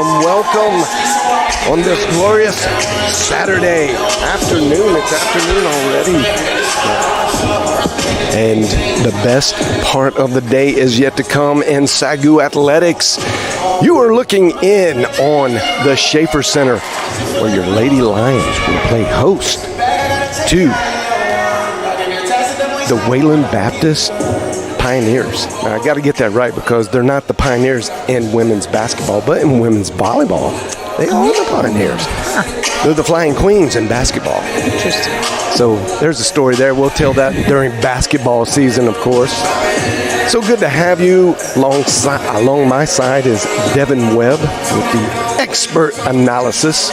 welcome on this glorious Saturday afternoon. It's afternoon already. And the best part of the day is yet to come in SAGU Athletics. You are looking in on the Schaefer Center, where your Lady Lions will play host to the Wayland Baptist Pioneers. Now, I got to get that right because they're not the Pioneers in women's basketball, but in women's volleyball. They are the Pioneers. They're the Flying Queens in basketball. Interesting. So there's a story there. We'll tell that during basketball season, of course. So good to have you. Along my side is Devin Webb with the expert analysis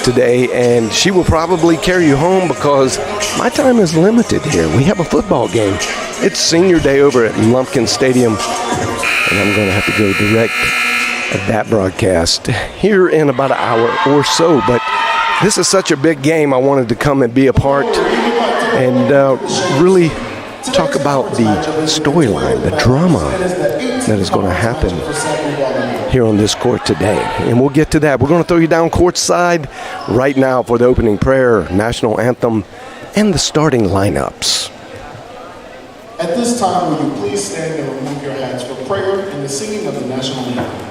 today, and she will probably carry you home because my time is limited here. We have a football game. It's senior day over at Lumpkin Stadium, and I'm going to have to go direct at that broadcast here in about an hour or so. But this is such a big game. I wanted to come and be a part and really talk about the storyline, the drama that is going to happen here on this court today. And we'll get to that. We're going to throw you down courtside right now for the opening prayer, national anthem, and the starting lineups. At this time, will you please stand and remove your hats for prayer and the singing of the national anthem.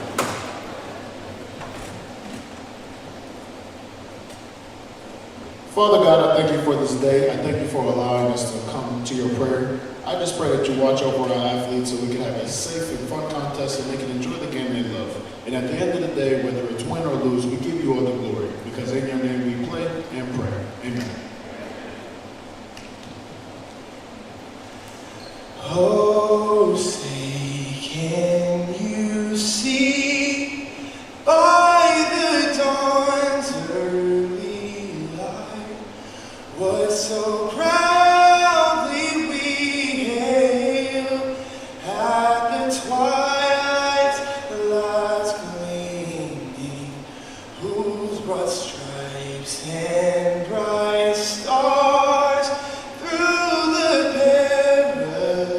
Father God, I thank you for this day. I thank you for allowing us to come to your prayer. I just pray that you watch over our athletes so we can have a safe and fun contest and they can enjoy the game they love. And at the end of the day, whether it's win or lose, we give you all the glory because in your name we play and pray. Amen. Oh, say, can you see by the dawn's early light what so proudly we hailed at the twilight's last gleaming, whose broad stripes and bright stars through the perilous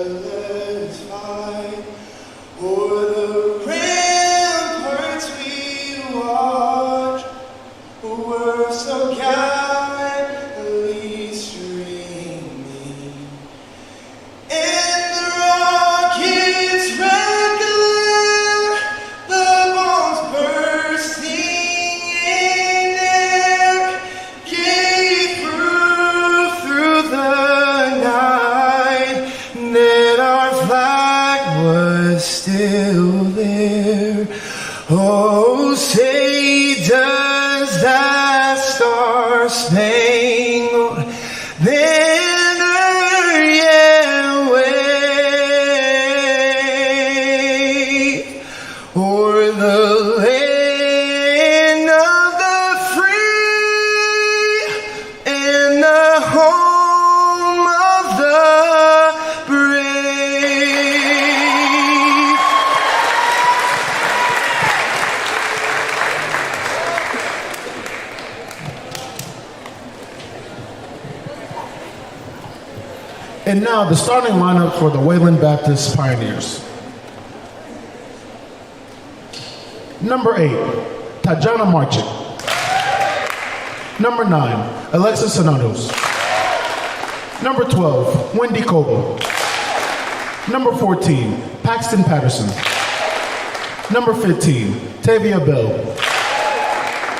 fight o'er the ramparts we watched, who were so gallantly streaming, and the rockets' red glare, the bombs bursting in air, gave through the night that our flag was still there. Oh, say does that star-spangled banner yet wave o'er the land of the free and the home of the brave? And now the starting lineup for the Wayland Baptist Pioneers. Number 8, Tajana Marchant. Number 9, Alexis Sanados. Number 12, Wendy Coble. Number 14, Paxton Patterson. Number 15, Tavia Bell.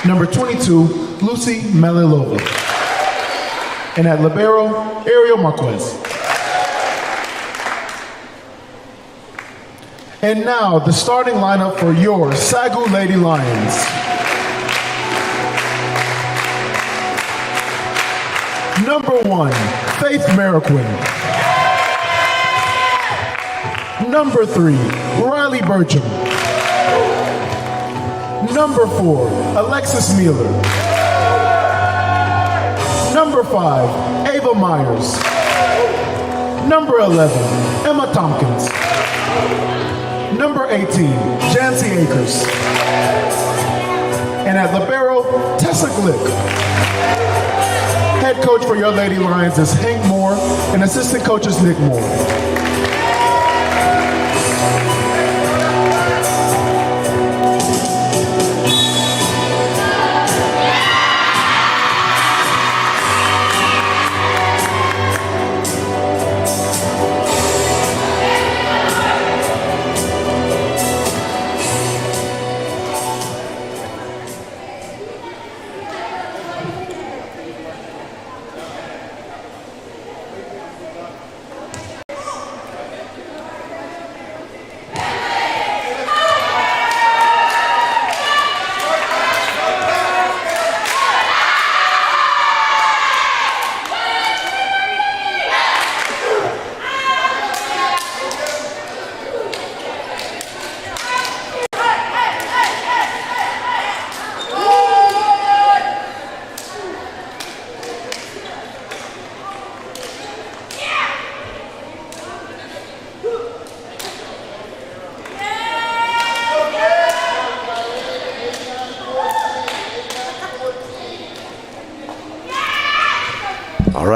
Number 22, Lucy Malilova. And at libero, Ariel Marquez. And now, the starting lineup for your SAGU Lady Lions. Number 1, Faith Mariquin. Number 3, Riley Burcham. Number 4, Alexis Mueller. Number 5, Ava Myers. Number 11, Emma Tompkins. Number 18, Jancy Akers. And at libero, Tessa Glick. Head coach for your Lady Lions is Hank Moore, and assistant coach is Nick Moore.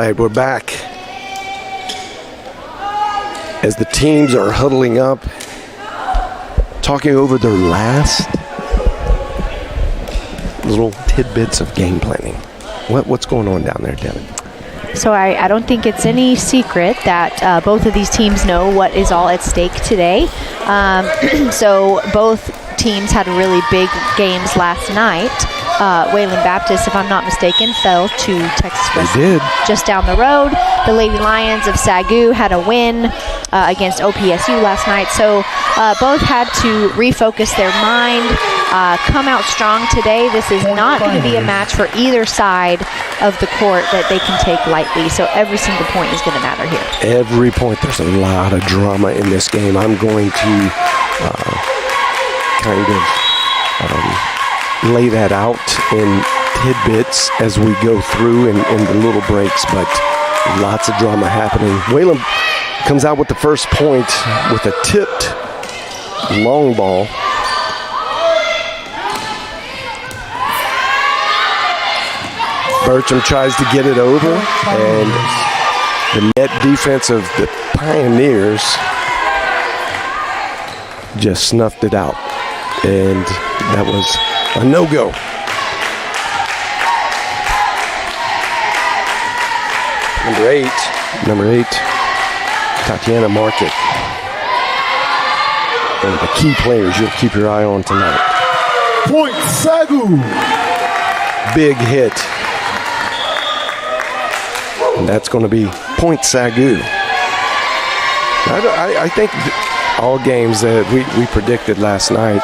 right, we're back. As the teams are huddling up, talking over their last little tidbits of game planning. What's going on down there, Devin? So I don't think it's any secret that both of these teams know what is all at stake today. So both teams had really big games last night. Wayland Baptist, if I'm not mistaken, fell to Texas Western just down the road. The Lady Lions of SAGU had a win against OPSU last night. So both had to refocus their mind, come out strong today. This is not going to be a match for either side of the court that they can take lightly. So every single point is going to matter here. Every point. There's a lot of drama in this game. I'm going to kind of lay that out in tidbits as we go through in the little breaks, but lots of drama happening. Wayland comes out with the first point with a tipped long ball. Burcham tries to get it over, and the net defense of the Pioneers just snuffed it out, and that was a no-go. Number eight, Tatiana Market. One of the key players you'll keep your eye on tonight. Point SAGU. Big hit. And that's going to be point SAGU. I think all games that we predicted last night,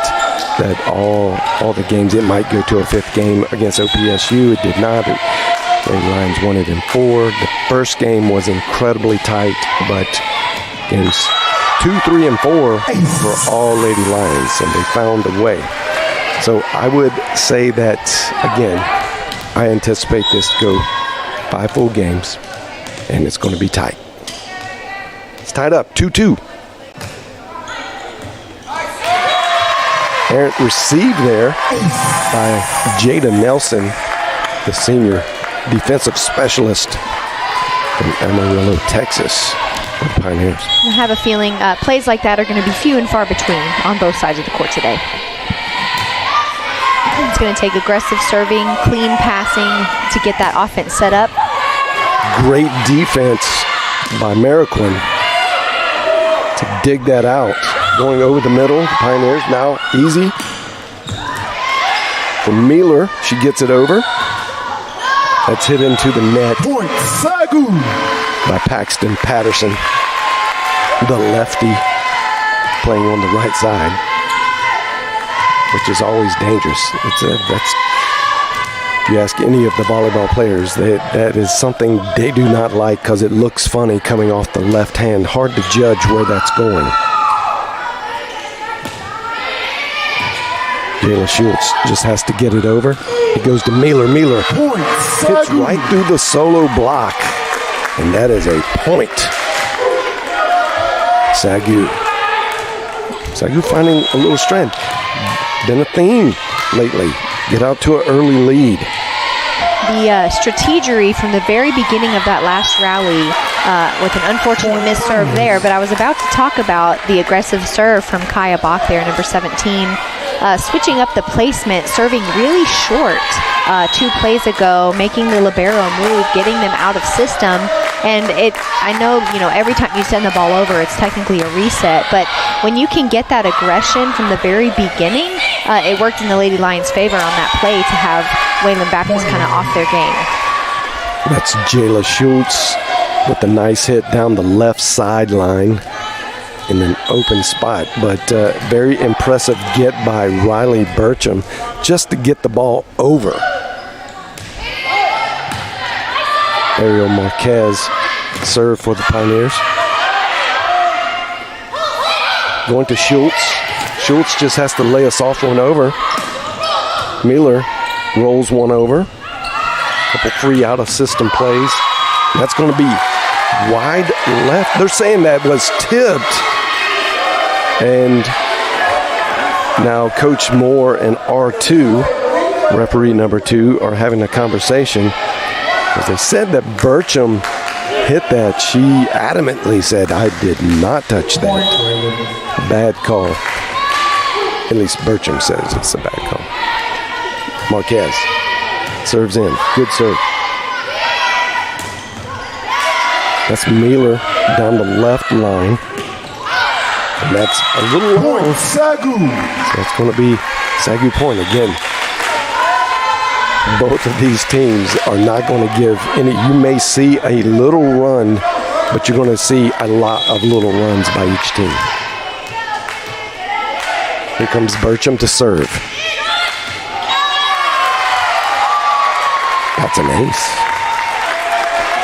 that all the games, it might go to a fifth game against OPSU. It did not. Lady Lions won it in 4. The first game was incredibly tight, but games 2, 3, and 4 for all Lady Lions, and they found a way. So I would say that, again, I anticipate this to go 5 full games, and it's going to be tight. It's tied up, 2-2. Errant received there by Jada Nelson, the senior defensive specialist from Amarillo, Texas, for the Pioneers. I have a feeling plays like that are going to be few and far between on both sides of the court today. It's going to take aggressive serving, clean passing to get that offense set up. Great defense by Mariquin to dig that out. Going over the middle, the Pioneers now easy. For Mealer, she gets it over. That's hit into the net. Point SAGU. By Paxton Patterson, the lefty, playing on the right side, which is always dangerous. That's, if you ask any of the volleyball players, that is something they do not like because it looks funny coming off the left hand. Hard to judge where that's going. Jayla Schultz just has to get it over. It goes to Mealer. Mealer hits right through the solo block. And that is a point. SAGU finding a little strength. Been a theme lately. Get out to an early lead. The strategery from the very beginning of that last rally with an unfortunate missed serve there, but I was about to talk about the aggressive serve from Kaya Bach there, number 17. Switching up the placement, serving really short 2 plays ago, making the libero move, getting them out of system. And I know, every time you send the ball over, it's technically a reset, but when you can get that aggression from the very beginning, it worked in the Lady Lions' favor on that play to have Wayland Baptist kind of off their game. That's Jayla Schultz with a nice hit down the left sideline in an open spot, but very impressive get by Riley Burcham just to get the ball over. Ariel Marquez serve for the Pioneers. Going to Schultz. Schultz just has to lay a soft one over. Mealer rolls one over. Couple free out of system plays. That's going to be wide left. They're saying that was tipped. And now Coach Moore and R2, referee number 2, are having a conversation because they said that Burcham hit that, she adamantly said, I did not touch that. Bad call. At least Bertram says it's a bad call. Marquez serves in. Good serve. That's Mueller down the left line. And that's a little long. SAGU. So it's going to be SAGU point again. Both of these teams are not going to give any. You may see a little run, but you're going to see a lot of little runs by each team. Here comes Bertram to serve. That's an ace.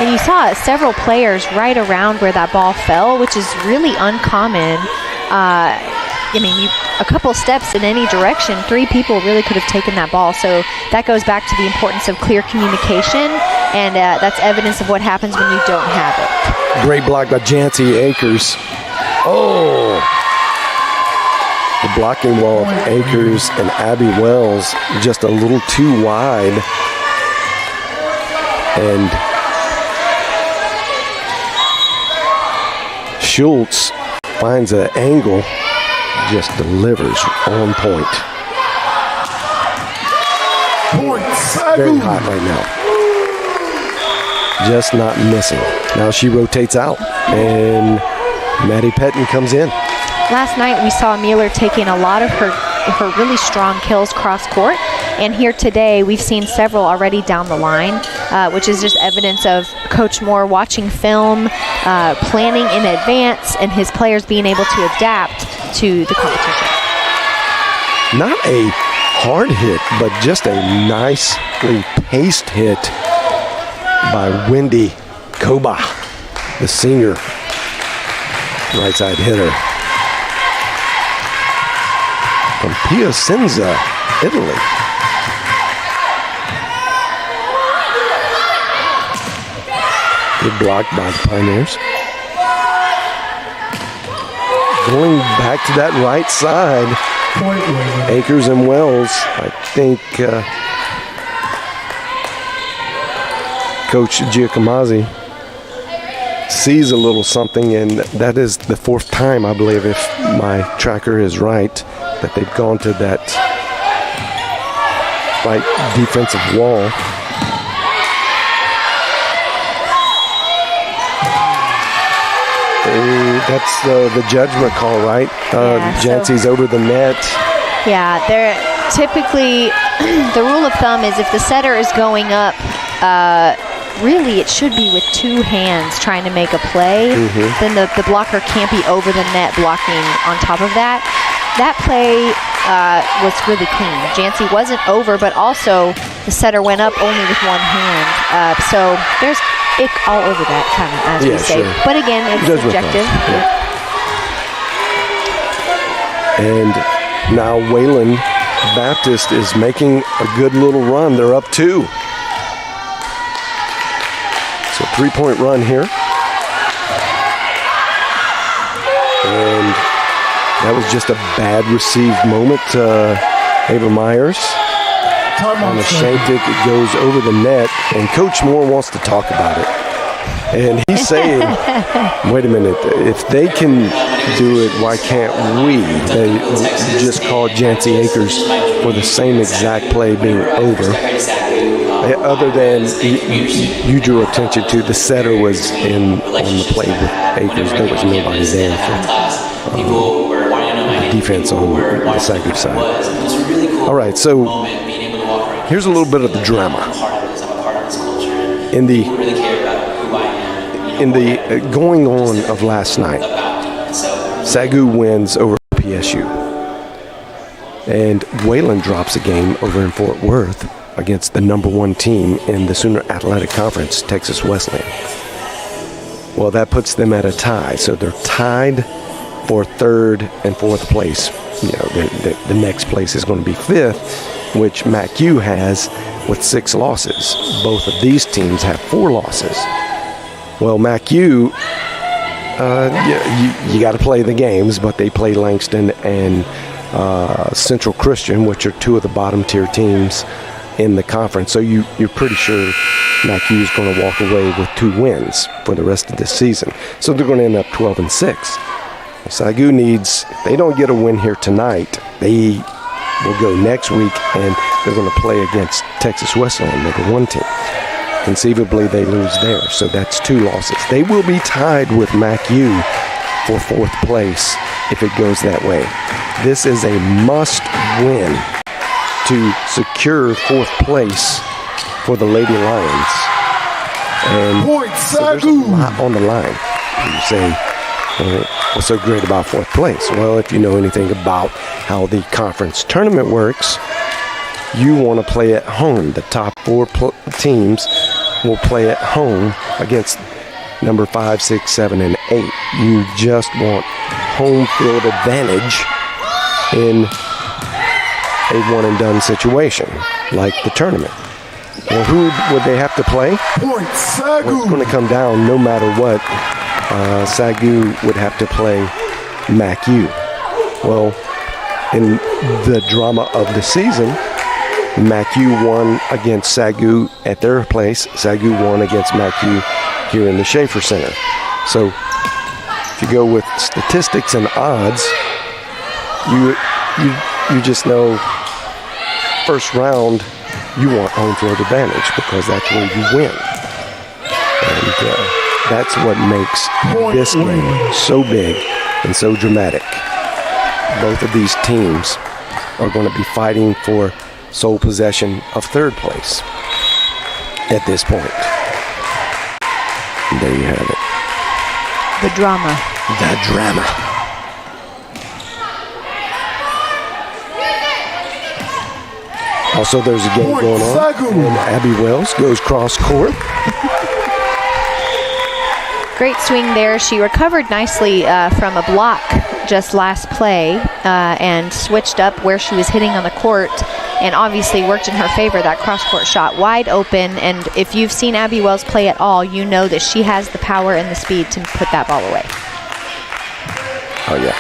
And you saw several players right around where that ball fell, which is really uncommon. A couple steps in any direction, 3 people really could have taken that ball. So that goes back to the importance of clear communication, and that's evidence of what happens when you don't have it. Great block by Jancy Akers. Oh! The blocking wall of Akers and Abby Wells just a little too wide. And Schultz finds an angle, just delivers on point. Very hot right now. Just not missing. Now she rotates out, and Maddie Pettin comes in. Last night we saw Mueller taking a lot of her really strong kills cross court, and here today we've seen several already down the line, which is just evidence of Coach Moore watching film, planning in advance, and his players being able to adapt to the competition. Not a hard hit, but just a nicely paced hit by Wendy Koba, the senior right side hitter from Piacenza, Italy. Good block by the Pioneers. Going back to that right side, Akers and Wells. I think Coach Giacomazzi sees a little something, and that is the 4th time, I believe, if my tracker is right, that they've gone to that right defensive wall. That's the judgment call, right? Jancy's over the net. Yeah, they're typically, the rule of thumb is if the setter is going up, really it should be with 2 hands trying to make a play. Then the blocker can't be over the net blocking on top of that. That play was really clean. Jancy wasn't over, but also the setter went up only with 1 hand. So there's ick all over that, kind of, as we say. Sure. But again, it's subjective. Yeah. And now Wayland Baptist is making a good little run. They're up 2. So 3-point run here. And that was just a bad received moment. Ava Myers on the shank kick, it goes over the net, and Coach Moore wants to talk about it. And he's saying, wait a minute, if they can do it, why can't we? They just called Jancy Akers for the same exact play being over. Other than you drew attention to, the setter was on the play with Akers. There was nobody there for defense on the SAGU side. All right, so here's a little bit of the drama. In the going on of last night, SAGU wins over PSU. And Wayland drops a game over in Fort Worth against the number 1 team in the Sooner Athletic Conference, Texas Wesleyan. Well, that puts them at a tie. So they're tied for 3rd and 4th place. You know, the next place is going to be 5th, which MacU has with 6 losses. Both of these teams have 4 losses. Well, MacU, you got to play the games, but they play Langston and Central Christian, which are 2 of the bottom tier teams in the conference. So you're pretty sure MacU is going to walk away with 2 wins for the rest of this season. So they're going to end up 12-6. SAGU needs, if they don't get a win here tonight, they will go next week and they're going to play against Texas Wesleyan, number 1 team. Conceivably, they lose there, so that's 2 losses. They will be tied with MacU for 4th place if it goes that way. This is a must-win to secure 4th place for the Lady Lions. And so there's a lot on the line. You say, what's so great about 4th place? Well, if you know anything about how the conference tournament works, you want to play at home. The top 4 teams will play at home against number 5, 6, 7, and 8. You just want home field advantage in a one-and-done situation like the tournament. Well, who would they have to play? Point SAGU. Well, it's going to come down no matter what. SAGU would have to play MacU. Well, in the drama of the season, MacU won against SAGU at their place. SAGU won against MacU here in the Schaefer Center. So if you go with statistics and odds, you just know first round you want home field advantage because that's where you win. And that's what makes this game so big and so dramatic. Both of these teams are going to be fighting for sole possession of 3rd place at this point. And there you have it. The drama. The drama. Also, there's a game going on, and Abby Wells goes cross court. Great swing there. She recovered nicely from a block just last play and switched up where she was hitting on the court and obviously worked in her favor. That cross-court shot wide open, and if you've seen Abby Wells play at all, you know that she has the power and the speed to put that ball away. Oh, yeah.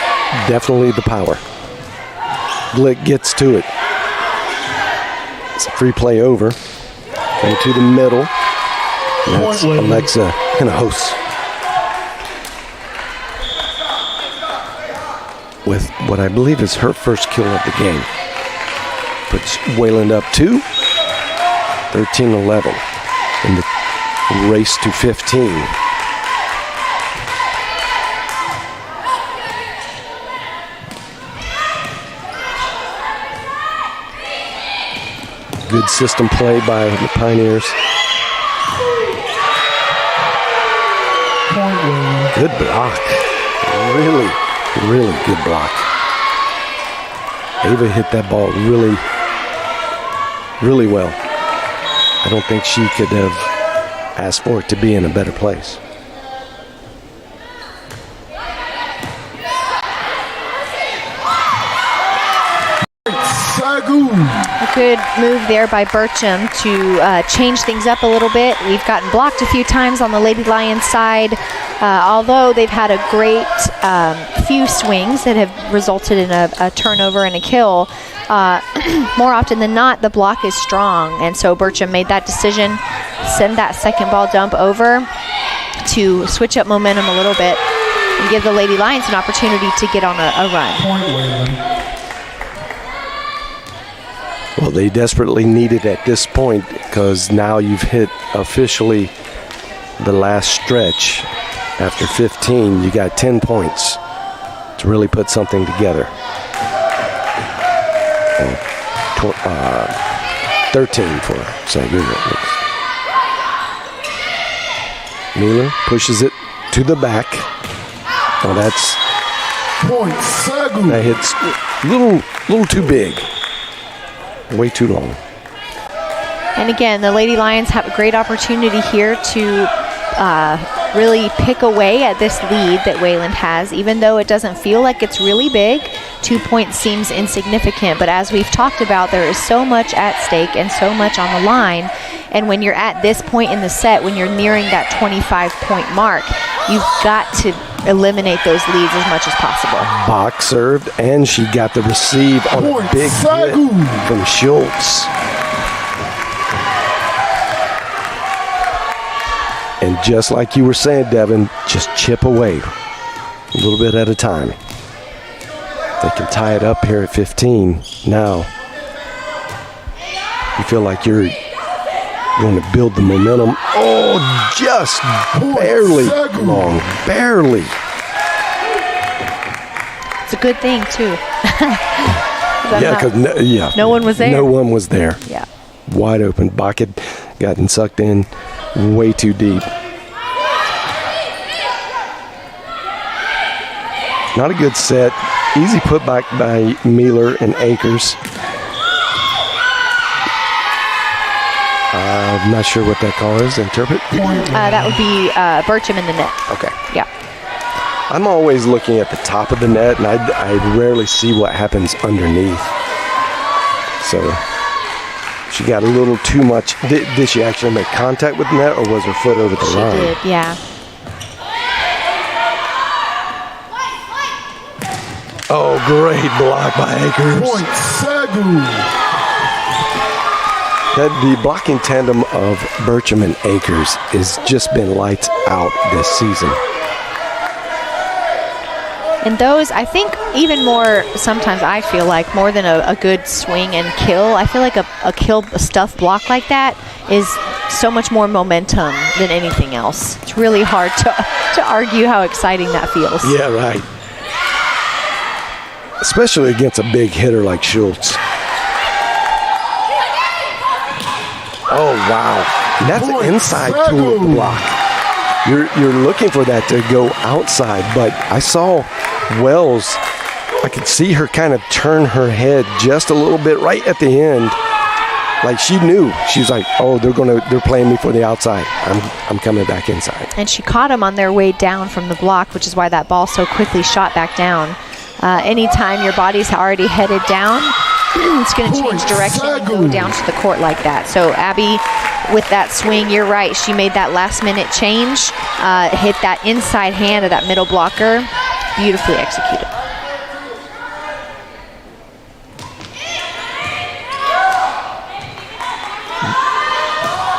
Definitely the power. Glick gets to it. It's a free play over. Into the middle. And that's Alexa Hinojosa with what I believe is her first kill of the game. Puts Wayland up 2, 13-11 in the race to 15. Good system play by the Pioneers. Good block. Really good block. Ava hit that ball really well. I don't think she could have asked for it to be in a better place. A good move there by Burcham to change things up a little bit. We've gotten blocked a few times on the Lady Lions side, although they've had a great few swings that have resulted in a turnover and a kill. More often than not, the block is strong, and so Burcham made that decision, send that second ball dump over to switch up momentum a little bit and give the Lady Lions an opportunity to get on a run. Well, they desperately need it at this point because now you've hit officially the last stretch. After 15, you got 10 points to really put something together. 13 for SAGU. Miller pushes it to the back. Oh, that's Point SAGU. that hits a little too big. Way too long. And again, the Lady Lions have a great opportunity here to really pick away at this lead that Wayland has, even though it doesn't feel like it's really big. 2 points seems insignificant, but as we've talked about, there is so much at stake and so much on the line. And when you're at this point in the set, when you're nearing that 25-point mark, you've got to eliminate those leads as much as possible. Bach served, and she got the receive on a big hit from Schultz. And just like you were saying, Devin, just chip away a little bit at a time. They can tie it up here at 15. Now, you feel like you're going to build the momentum. Oh, just barely long. Barely. It's a good thing, too. Yeah, because no one was there. No one was there. Yeah. Wide open. Bach had gotten sucked in way too deep. Not a good set. Easy put back by Mueller and Akers. I'm not sure what that call is. Interpret? That would be Burcham in the net. Okay. Yeah. I'm always looking at the top of the net, and I rarely see what happens underneath. So she got a little too much. Did she actually make contact with the net, or was her foot over the line? She did, yeah. Oh, great block by Akers. Point SAGU. The blocking tandem of Burcham and Akers has just been lights out this season. And those, I think, even more, sometimes I feel like, more than a good swing and kill, I feel like a stuff block like that is so much more momentum than anything else. It's really hard to argue how exciting that feels. Yeah, right. Especially against a big hitter like Schultz. Oh, wow. That's an inside tulip block. You're looking for that to go outside, but I saw Wells, I could see her kind of turn her head just a little bit right at the end. Like she knew. She was like, oh, they're playing me for the outside. I'm coming back inside. And she caught them on their way down from the block, which is why that ball so quickly shot back down. Anytime your body's already headed down, it's going to change direction and go down to the court like that. So Abby, with that swing, you're right. She made that last-minute change, hit that inside hand of that middle blocker. Beautifully executed.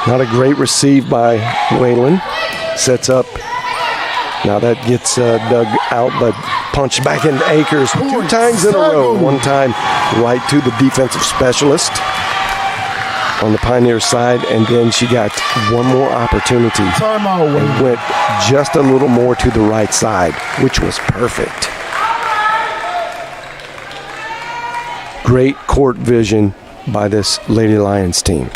Not a great receive by Wayland. Sets up. Now that gets dug out, but punched back into Akers 2 times in a row. One time right to the defensive specialist on the Pioneer side, and then she got one more opportunity and went just a little more to the right side, which was perfect. Great court vision by this Lady Lions team.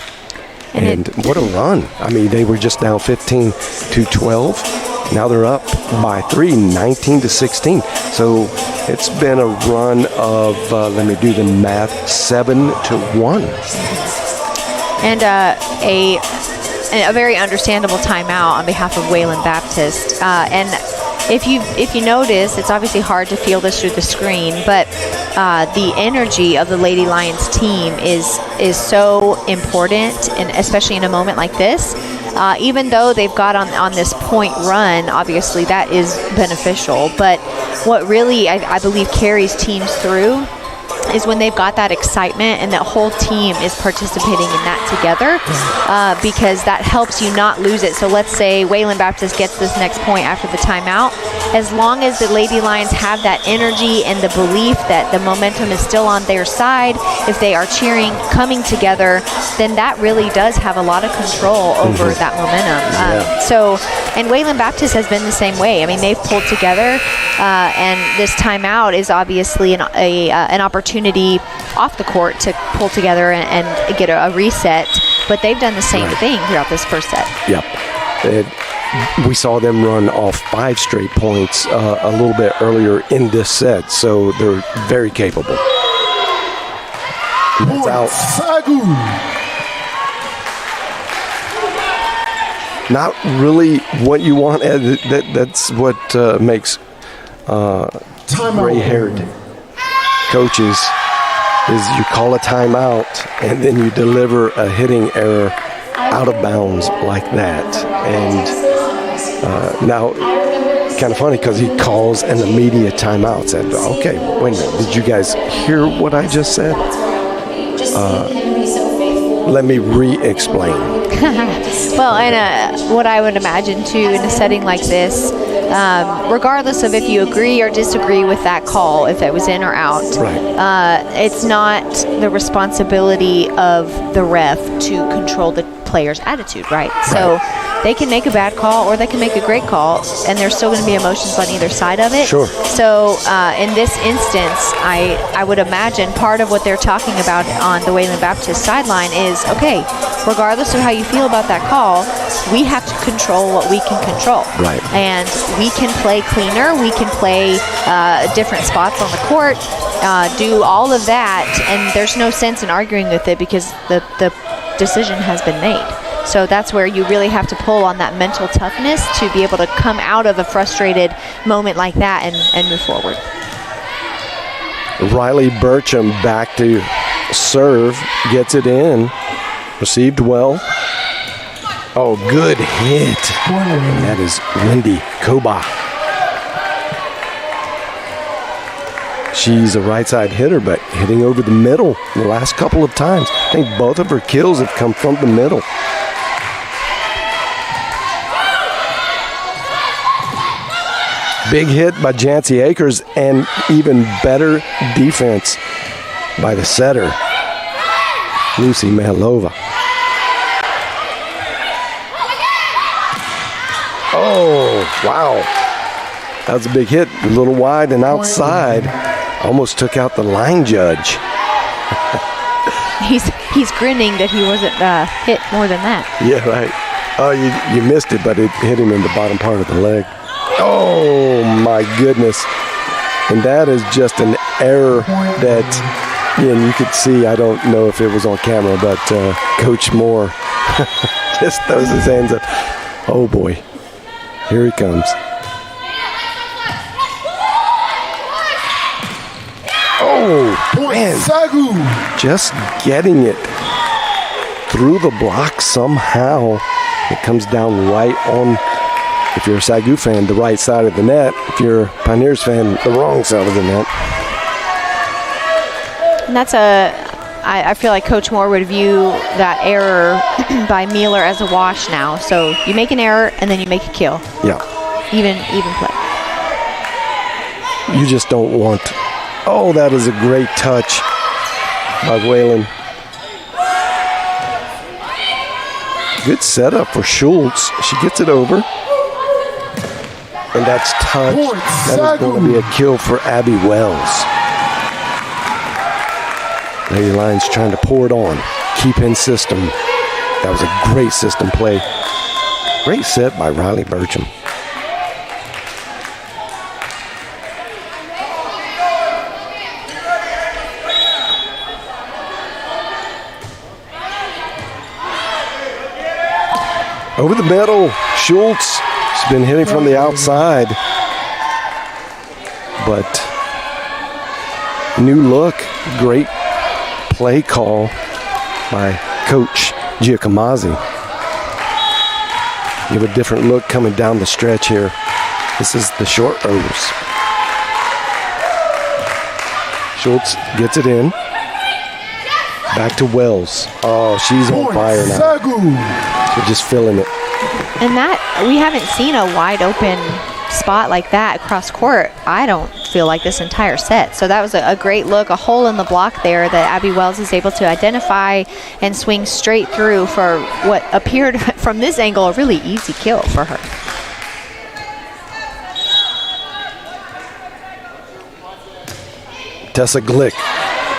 And what a run. I mean, they were just down 15-12. Now they're up by 3, 19-16. So it's been a run of, let me do the math, 7-1. And a very understandable timeout on behalf of Wayland Baptist. And if you notice, it's obviously hard to feel this through the screen, but the energy of the Lady Lions team is so important, and especially in a moment like this. Even though they've got on this point run, obviously that is beneficial. But what really I believe carries teams through is when they've got that excitement and that whole team is participating in that together, because that helps you not lose it. So let's say Wayland Baptist gets this next point after the timeout. As long as the Lady Lions have that energy and the belief that the momentum is still on their side, if they are cheering, coming together, then that really does have a lot of control over that momentum. And Wayland Baptist has been the same way. I mean, they've pulled together, and this timeout is obviously an opportunity off the court to pull together and get a reset, but they've done the same thing throughout this first set. Yep. We saw them run off 5 straight points a little bit earlier in this set, so they're very capable. It's out. SAGU. Not really what you want. That's what makes gray-haired coaches is you call a timeout and then you deliver a hitting error out of bounds like that. And now, kind of funny because he calls an immediate timeout. Said, okay, wait a minute, did you guys hear what I just said? let me re-explain. Well, and what I would imagine too in a setting like this, regardless of if you agree or disagree with that call, if it was in or out, it's not the responsibility of the ref to control the player's attitude, right? So they can make a bad call or they can make a great call, and there's still going to be emotions on either side of it. Sure. So in this instance, I would imagine part of what they're talking about on the Wayland Baptist sideline is, okay, regardless of how you feel about that call, we have to control what we can control. Right. And we can play cleaner, we can play different spots on the court, do all of that, and there's no sense in arguing with it because the decision has been made. So that's where you really have to pull on that mental toughness to be able to come out of a frustrated moment like that and move forward. Riley Burcham back to serve, gets it in, received well. Oh, good hit. And that is Wendy Koba. She's a right side hitter, but hitting over the middle the last couple of times. I think both of her kills have come from the middle. Big hit by Jancy Akers, and even better defense by the setter, Lucy Malova. Oh, wow. That was a big hit. A little wide and outside. Almost took out the line judge. He's grinning that he wasn't hit more than that. Yeah, right. Oh, you missed it, but it hit him in the bottom part of the leg. Oh, my goodness. And that is just an error that, you could see. I don't know if it was on camera, but Coach Moore just throws his hands up. Oh, boy. Here he comes. Oh, man. SAGU. Just getting it through the block somehow. It comes down right on, if you're a SAGU fan, the right side of the net. If you're a Pioneers fan, the wrong side of the net. And that's I feel like Coach Moore would view that error by Mueller as a wash now. So you make an error and then you make a kill. Yeah. Even play. You just don't want. Oh, that is a great touch by Wayland. Good setup for Schultz. She gets it over. And that's touch. That is going to be a kill for Abby Wells. Lady Lions trying to pour it on. Keep in system. That was a great system play. Great set by Riley Burcham. Over the middle, Schultz. She's been hitting from the outside. But new look, great play call by Coach Giacomazzi. You have a different look coming down the stretch here. This is the short overs. Schultz gets it in. Back to Wells. Oh, she's on fire now. We're just filling it. And that, we haven't seen a wide open spot like that across court, I don't feel like, this entire set. So that was a great look, a hole in the block there that Abby Wells is able to identify and swing straight through for what appeared from this angle a really easy kill for her. Tessa Glick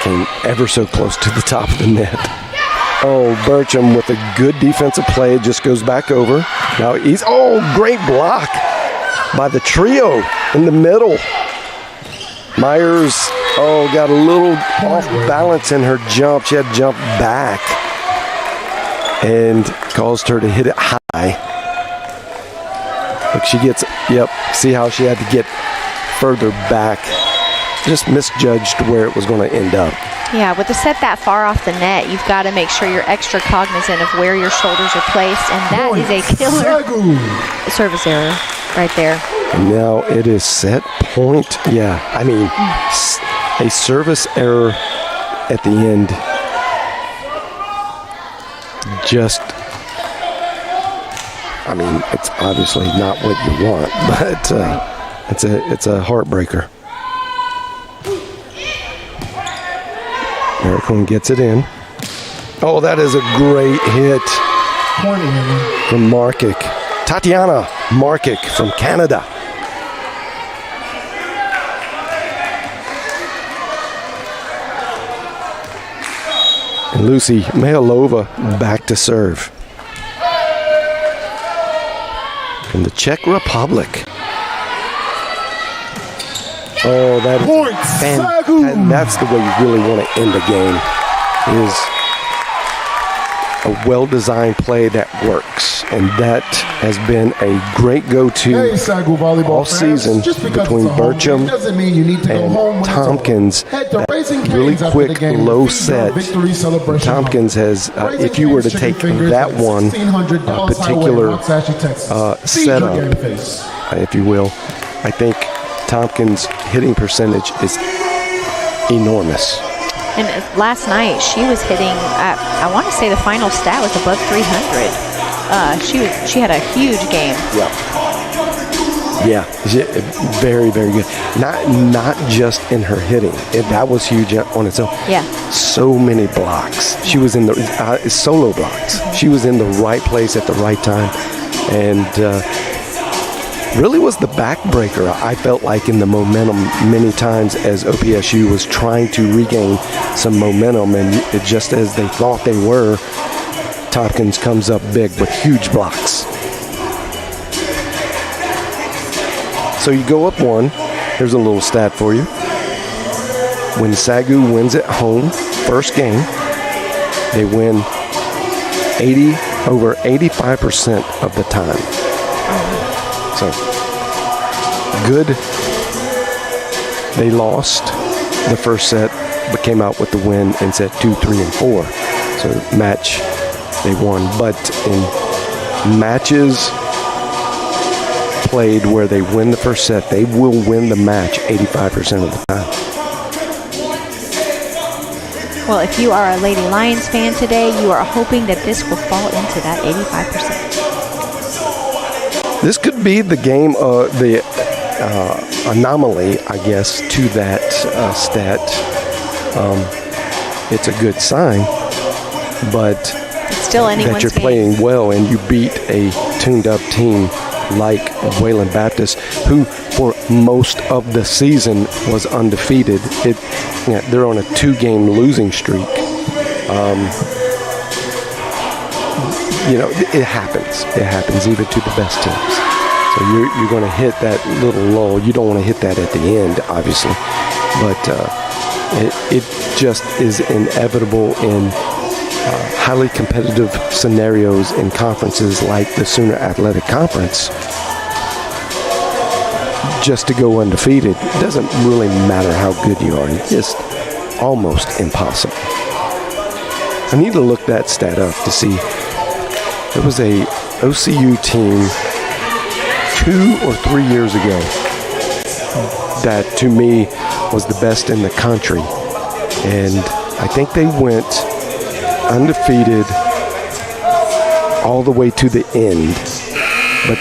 came ever so close to the top of the net. Oh, Burcham with a good defensive play, just goes back over. Now he's, oh, great block by the trio in the middle. Myers, oh, got a little off balance in her jump. She had to jump back and caused her to hit it high. Look, she gets, yep, see how she had to get further back. Just misjudged where it was going to end up. Yeah, with the set that far off the net, you've got to make sure you're extra cognizant of where your shoulders are placed, and that is a killer service error right there. And now it is set point. Yeah, I mean, a service error at the end. just, I mean, it's obviously not what you want, but it's a heartbreaker. Maricoon gets it in. Oh, that is a great hit from Markic. Tatiana Markic from Canada. And Lucy Mihalova back to serve. From the Czech Republic. Oh, that is and that's the way you really want to end the game, is a well-designed play that works, and that has been a great go-to all season between Burcham and Tompkins. That really quick low set. Tompkins has, if you were to take that one particular setup, if you will, I think Tompkins' hitting percentage is enormous. And last night she was hitting, I want to say the final stat was above 300. She had a huge game. Yeah, very, very good. Not just in her hitting. That was huge on its own. Yeah. So many blocks. She was in the solo blocks. She was in the right place at the right time, and really was the backbreaker, I felt like, in the momentum many times as OPSU was trying to regain some momentum, and just as they thought they were, Tompkins comes up big with huge blocks. So you go up one. Here's a little stat for you. When SAGU wins at home, first game, they win over 85% of the time. So, good. They lost the first set, but came out with the win in set 2, 3, and 4. So, match, they won. But in matches played where they win the first set, they will win the match 85% of the time. Well, if you are a Lady Lions fan today, you are hoping that this will fall into that 85%. This could be the game, the anomaly, I guess, to that stat. It's a good sign, but it's still anyone's that you're game. playing well and you beat a tuned-up team like Wayland Baptist, who for most of the season was undefeated. They're on a 2-game losing streak. It happens. It happens even to the best teams. So you're going to hit that little lull. You don't want to hit that at the end, obviously. But it just is inevitable in highly competitive scenarios in conferences like the Sooner Athletic Conference. Just to go undefeated, it doesn't really matter how good you are. It's just almost impossible. I need to look that stat up to see. There was a OCU team 2 or 3 years ago that, to me, was the best in the country. And I think they went undefeated all the way to the end. But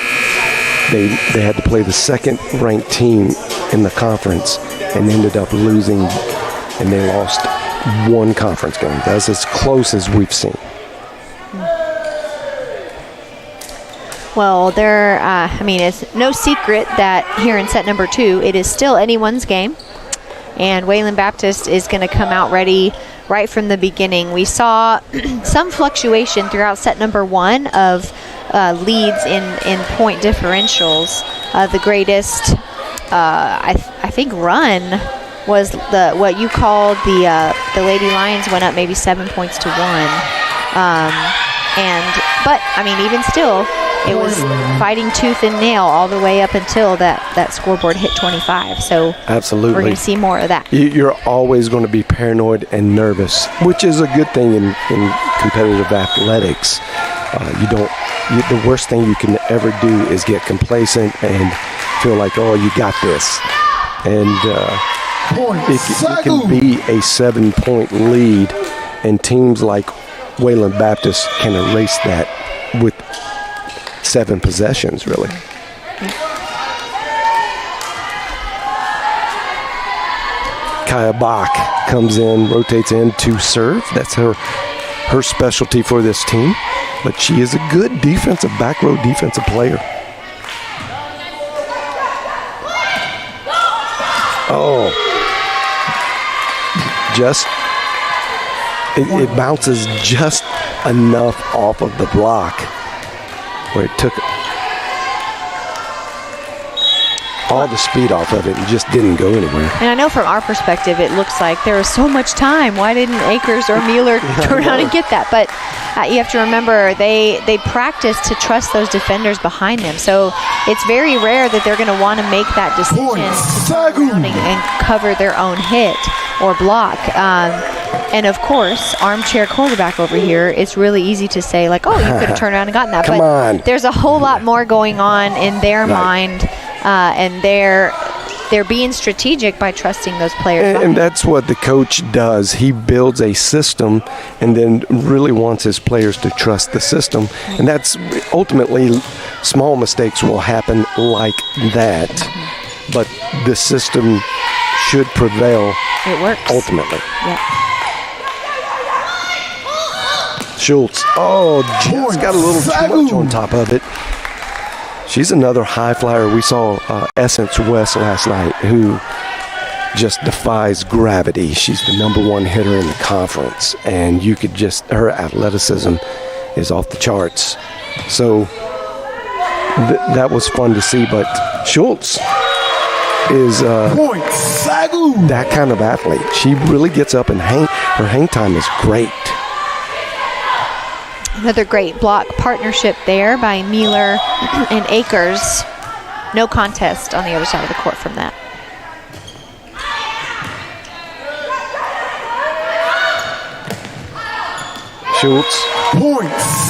they had to play the second-ranked team in the conference and ended up losing, and they lost one conference game. That's as close as we've seen. Well, it's no secret that here in set number 2, it is still anyone's game. And Wayland Baptist is going to come out ready right from the beginning. We saw some fluctuation throughout set number 1 of leads in point differentials. The greatest, I think, run was what you called the Lady Lions went up maybe 7 points to 1. But even still, it was fighting tooth and nail all the way up until that scoreboard hit 25. So absolutely, we're going to see more of that. You're always going to be paranoid and nervous, which is a good thing in competitive athletics. The worst thing you can ever do is get complacent and feel like, oh, you got this. And it can be a 7-point lead, and teams like Wayland Baptist can erase that with 7 possessions, really. Kaya Bach comes in, rotates in to serve. That's her specialty for this team. But she is a good defensive, back row defensive player. Oh. It bounces just enough off of the block where it took all the speed off of it and just didn't go anywhere. And I know from our perspective, it looks like there was so much time. Why didn't Akers or Mueller turn around and get that? But you have to remember, they practice to trust those defenders behind them. So it's very rare that they're going to want to make that decision to turn around and cover their own hit or block. And of course, armchair quarterback over here, it's really easy to say, like, oh, you could have turned around and gotten that. Come on. There's a whole lot more going on in their mind, and they're being strategic by trusting those players. And that's what the coach does. He builds a system and then really wants his players to trust the system. And that's ultimately, small mistakes will happen like that. But the system should prevail. It works. Ultimately. Yeah. Schultz, just got a little too much on top of it. She's another high flyer. We saw Essence West last night, who just defies gravity. She's the #1 hitter in the conference, and you could her athleticism is off the charts. So that was fun to see, but Schultz is that kind of athlete. She really gets up and her hang time is great. Another great block partnership there by Mueller and Akers. No contest on the other side of the court from that. Schultz,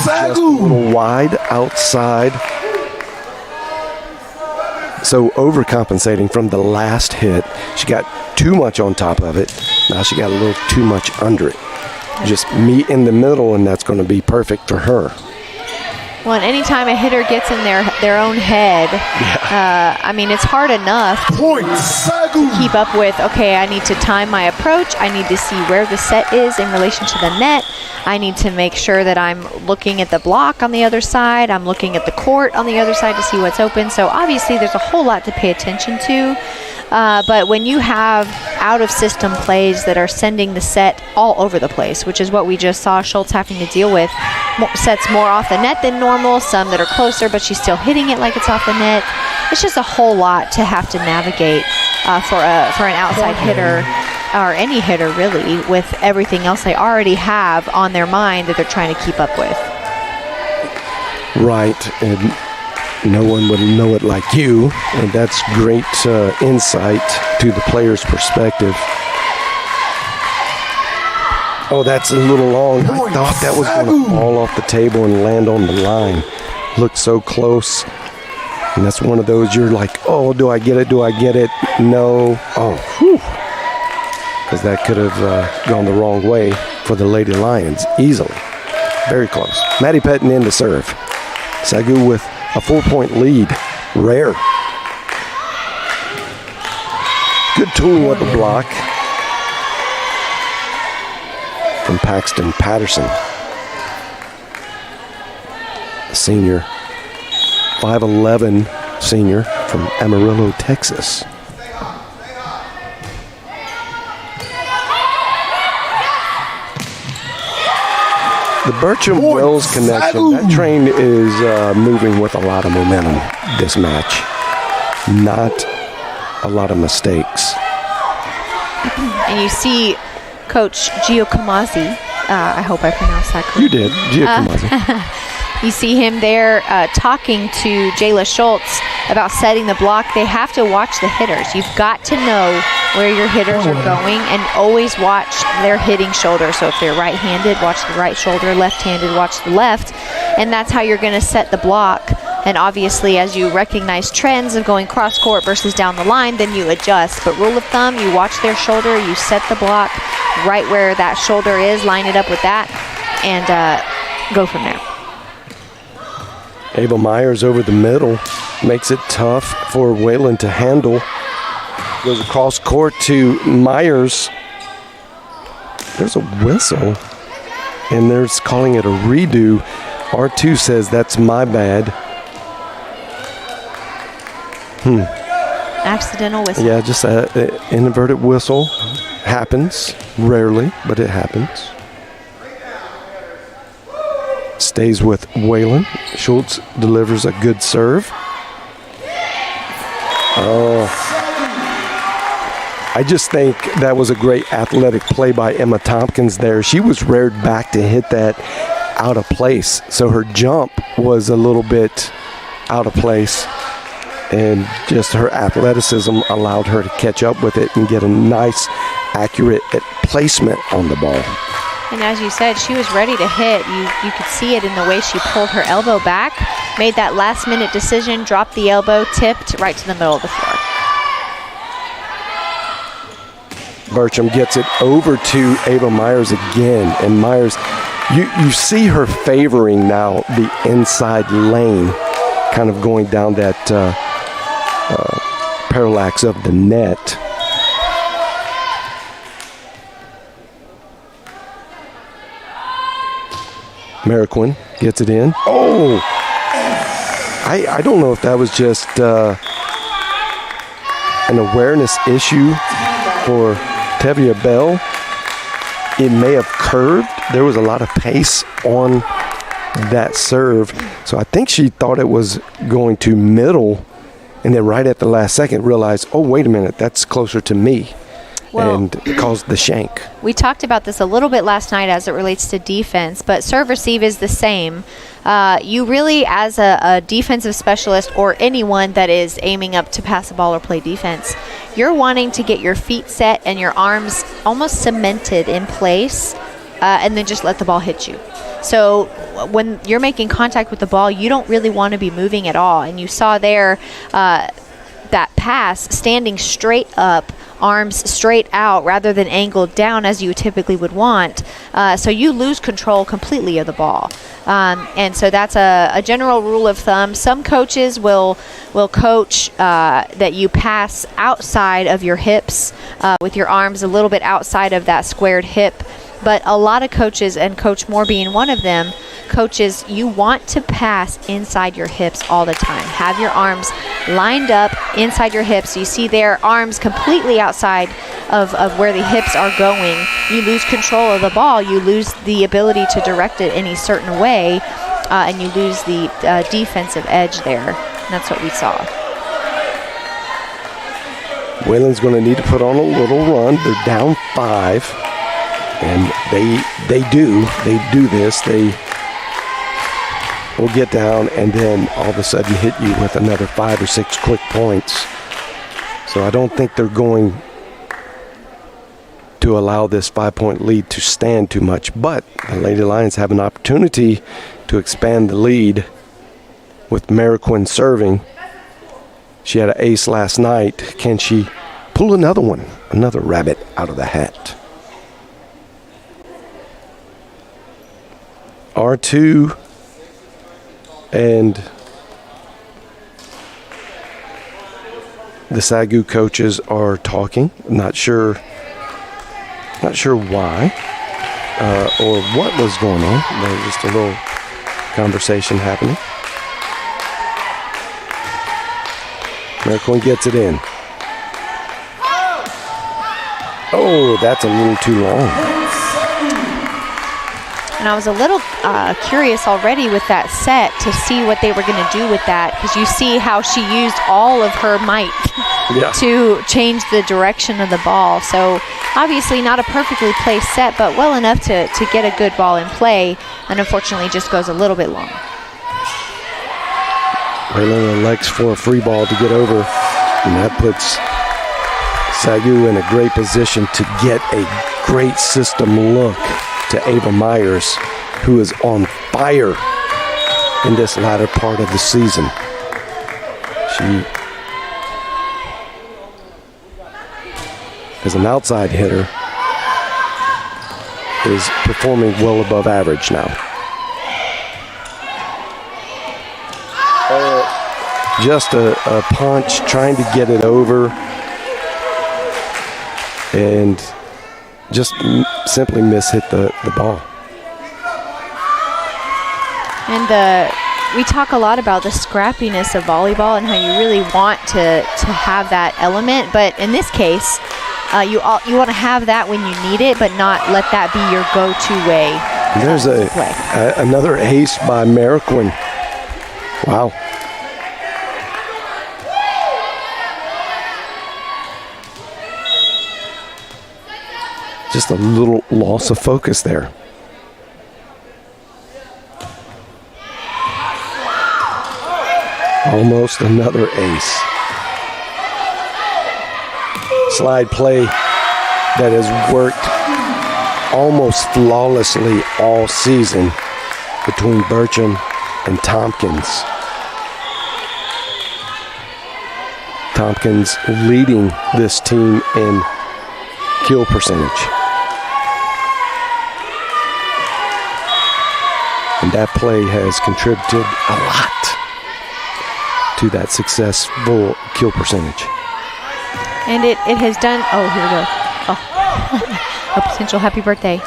just a little wide outside. So overcompensating from the last hit. She got too much on top of it. Now she got a little too much under it. Just meet in the middle, and that's going to be perfect for her. Well, and anytime a hitter gets in their own head, I mean, it's hard enough to keep up with, okay, I need to time my approach. I need to see where the set is in relation to the net. I need to make sure that I'm looking at the block on the other side. I'm looking at the court on the other side to see what's open. So obviously there's a whole lot to pay attention to. But when you have out-of-system plays that are sending the set all over the place, which is what we just saw Schultz having to deal with, sets more off the net than normal, some that are closer, but she's still hitting it like it's off the net. It's just a whole lot to have to navigate for an outside hitter, or any hitter really, with everything else they already have on their mind that they're trying to keep up with. Right, and no one would know it like you, and that's great insight to the player's perspective. Oh, that's a little long. I thought that was going to fall off the table and land on the line. Looked so close. And that's one of those you're like, oh, do I get it? Do I get it? No. Oh, whew. Because that could have gone the wrong way for the Lady Lions easily. Very close. Maddie Pettin in to serve. SAGU with a 4-point lead. Rare. Good tool at the block from Paxton Patterson, a senior, 5'11" senior from Amarillo, Texas. The Bertram-Wells connection, that train is moving with a lot of momentum this match. Not a lot of mistakes. And you see Coach Giacomassi, I hope I pronounced that correctly. You did, Giacomassi. You see him there talking to Jayla Schultz about setting the block. They have to watch the hitters. You've got to know where your hitters are going and always watch their hitting shoulder. So if they're right-handed, watch the right shoulder. Left-handed, watch the left. And that's how you're going to set the block. And obviously, as you recognize trends of going cross-court versus down the line, then you adjust. But rule of thumb, you watch their shoulder, you set the block right where that shoulder is, line it up with that, and go from there. Ava Myers over the middle makes it tough for Wayland to handle. Goes across court to Myers. There's a whistle, and they're calling it a redo. R2 says that's my bad. Accidental whistle. Yeah, just an inverted whistle. Happens, rarely, but it happens. Stays with Wayland. Schultz delivers a good serve. Oh. I just think that was a great athletic play by Emma Tompkins there. She was reared back to hit that out of place. So her jump was a little bit out of place. And just her athleticism allowed her to catch up with it and get a nice, accurate placement on the ball. And as you said, she was ready to hit. You could see it in the way she pulled her elbow back, made that last-minute decision, dropped the elbow, tipped right to the middle of the floor. Bertram gets it over to Ava Myers again. And Myers, you see her favoring now the inside lane, kind of going down that parallax of the net. Mariquin gets it in. Oh! I don't know if that was just an awareness issue for Tevia Bell. It may have curved. There was a lot of pace on that serve. So I think she thought it was going to middle, and then right at the last second realized, oh, wait a minute, that's closer to me. Well, and caused the shank. We talked about this a little bit last night as it relates to defense, but serve receive is the same. You really, as a defensive specialist or anyone that is aiming up to pass the ball or play defense, you're wanting to get your feet set and your arms almost cemented in place and then just let the ball hit you. So when you're making contact with the ball, you don't really want to be moving at all. And you saw there that pass standing straight up, arms straight out rather than angled down as you typically would want. So you lose control completely of the ball. And so that's a general rule of thumb. Some coaches will coach that you pass outside of your hips with your arms a little bit outside of that squared hip. But a lot of coaches, and Coach Moore being one of them, coaches, you want to pass inside your hips all the time. Have your arms lined up inside your hips. You see their arms completely outside of where the hips are going. You lose control of the ball. You lose the ability to direct it any certain way, and you lose the defensive edge there. And that's what we saw. Wayland's going to need to put on a little run. They're down 5. And they do this. They will get down and then all of a sudden hit you with another 5 or 6 quick points. So I don't think they're going to allow this 5-point lead to stand too much. But the Lady Lions have an opportunity to expand the lead with Mariquin serving. She had an ace last night. Can she pull another one? Another rabbit out of the hat? R2 and the SAGU coaches are talking. Not sure why or what was going on. There was just a little conversation happening. Mariquin gets it in. Oh, that's a little too long. And I was a little curious already with that set to see what they were going to do with that, because you see how she used all of her might to change the direction of the ball. So obviously not a perfectly placed set, but well enough to get a good ball in play, and unfortunately just goes a little bit long. Wayland elects for a free ball to get over, and that puts SAGU in a great position to get a great system look to Ava Myers, who is on fire in this latter part of the season. She is an outside hitter is performing well above average now. Just a punch, trying to get it over, and just simply mishit the ball. And we talk a lot about the scrappiness of volleyball and how you really want to have that element, but in this case, you want to have that when you need it, but not let that be your go-to way. There's another ace by Mariquin. Wow. Just a little loss of focus there. Almost another ace. Slide play that has worked almost flawlessly all season between Bertram and Tompkins. Tompkins leading this team in kill percentage. And that play has contributed a lot to that successful kill percentage. And it has done, oh, here we go. Oh, a potential happy birthday.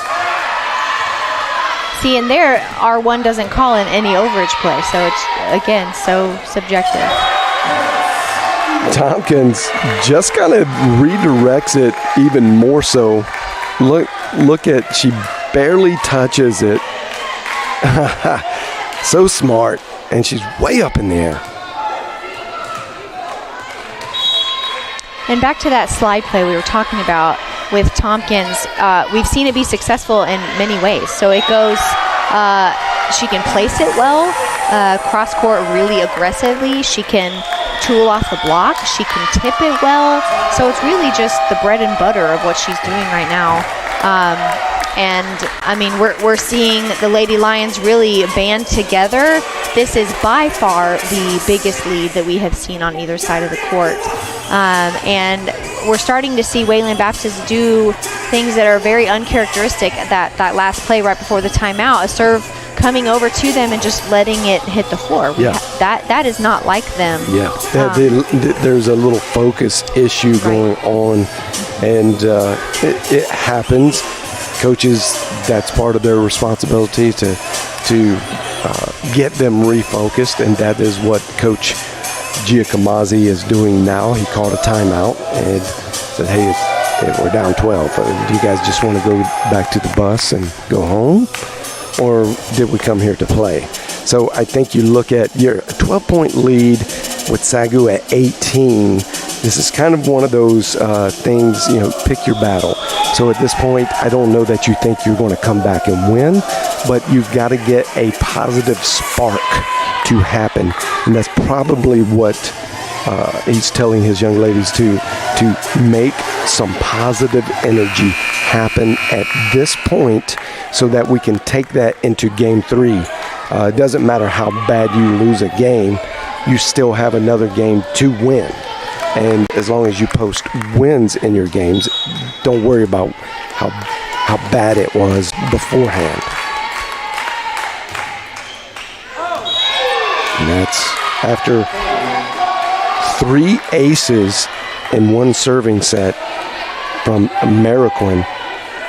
See, and there, R1 doesn't call in any overage play, so it's, again, so subjective. Tompkins just kind of redirects it even more so. Look at, she barely touches it. So smart, and she's way up in the air. And back to that slide play we were talking about with Tompkins, we've seen it be successful in many ways. So it goes, she can place it well, cross court really aggressively. She can tool off the block. She can tip it well. So it's really just the bread and butter of what she's doing right now. And I mean, we're seeing the Lady Lions really band together. This is by far the biggest lead that we have seen on either side of the court. And we're starting to see Wayland Baptist do things that are very uncharacteristic. That last play right before the timeout, a serve coming over to them and just letting it hit the floor. Yeah. That is not like them. Yeah, there's a little focus issue going on, and it happens. Coaches, that's part of their responsibility to get them refocused, and that is what Coach Giacomazzi is doing now. He called a timeout and said, hey, we're down 12. Do you guys just want to go back to the bus and go home? Or did we come here to play? So I think you look at your 12-point lead with SAGU at 18. This is kind of one of those things, pick your battle. So at this point, I don't know that you think you're going to come back and win, but you've got to get a positive spark to happen. And that's probably what he's telling his young ladies to make some positive energy happen at this point so that we can take that into game 3. It doesn't matter how bad you lose a game, you still have another game to win. And as long as you post wins in your games, don't worry about how bad it was beforehand. And that's after 3 aces in one serving set from Mariquin.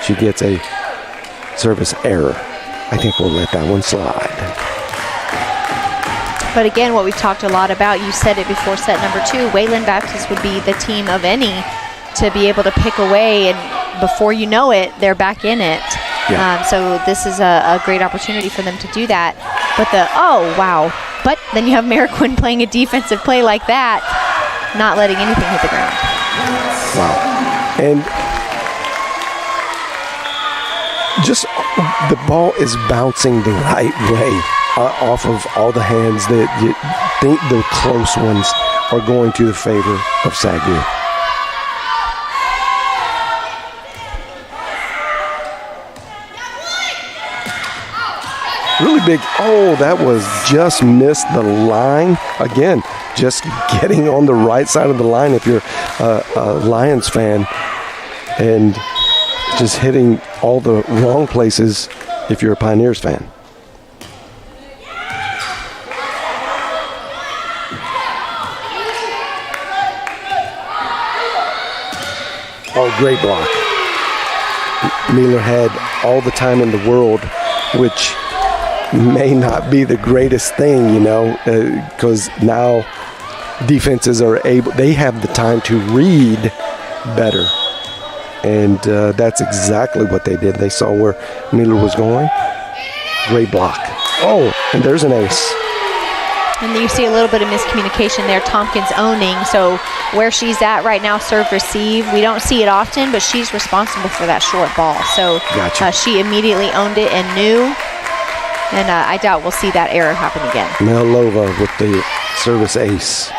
She gets a service error. I think we'll let that one slide. But again, what we've talked a lot about, you said it before set number 2, Wayland Baptist would be the team of any to be able to pick away, and before you know it, they're back in it. Yeah. So this is a great opportunity for them to do that. But But then you have Mariquin playing a defensive play like that, not letting anything hit the ground. Wow. And just the ball is bouncing the right way off of all the hands that you think the close ones are going to the favor of SAGU. Really big. Oh, that was just missed the line. Again, just getting on the right side of the line if you're a Lions fan. And just hitting all the wrong places if you're a Pioneers fan. Oh, great block. Mueller had all the time in the world, which may not be the greatest thing, because now defenses are they have the time to read better. And that's exactly what they did. They saw where Mueller was going. Great block. Oh, and there's an ace. And you see a little bit of miscommunication there. Tompkins owning. So where she's at right now, serve receive. We don't see it often, but she's responsible for that short ball. So gotcha. She immediately owned it and knew. And I doubt we'll see that error happen again. Melova with the service ace.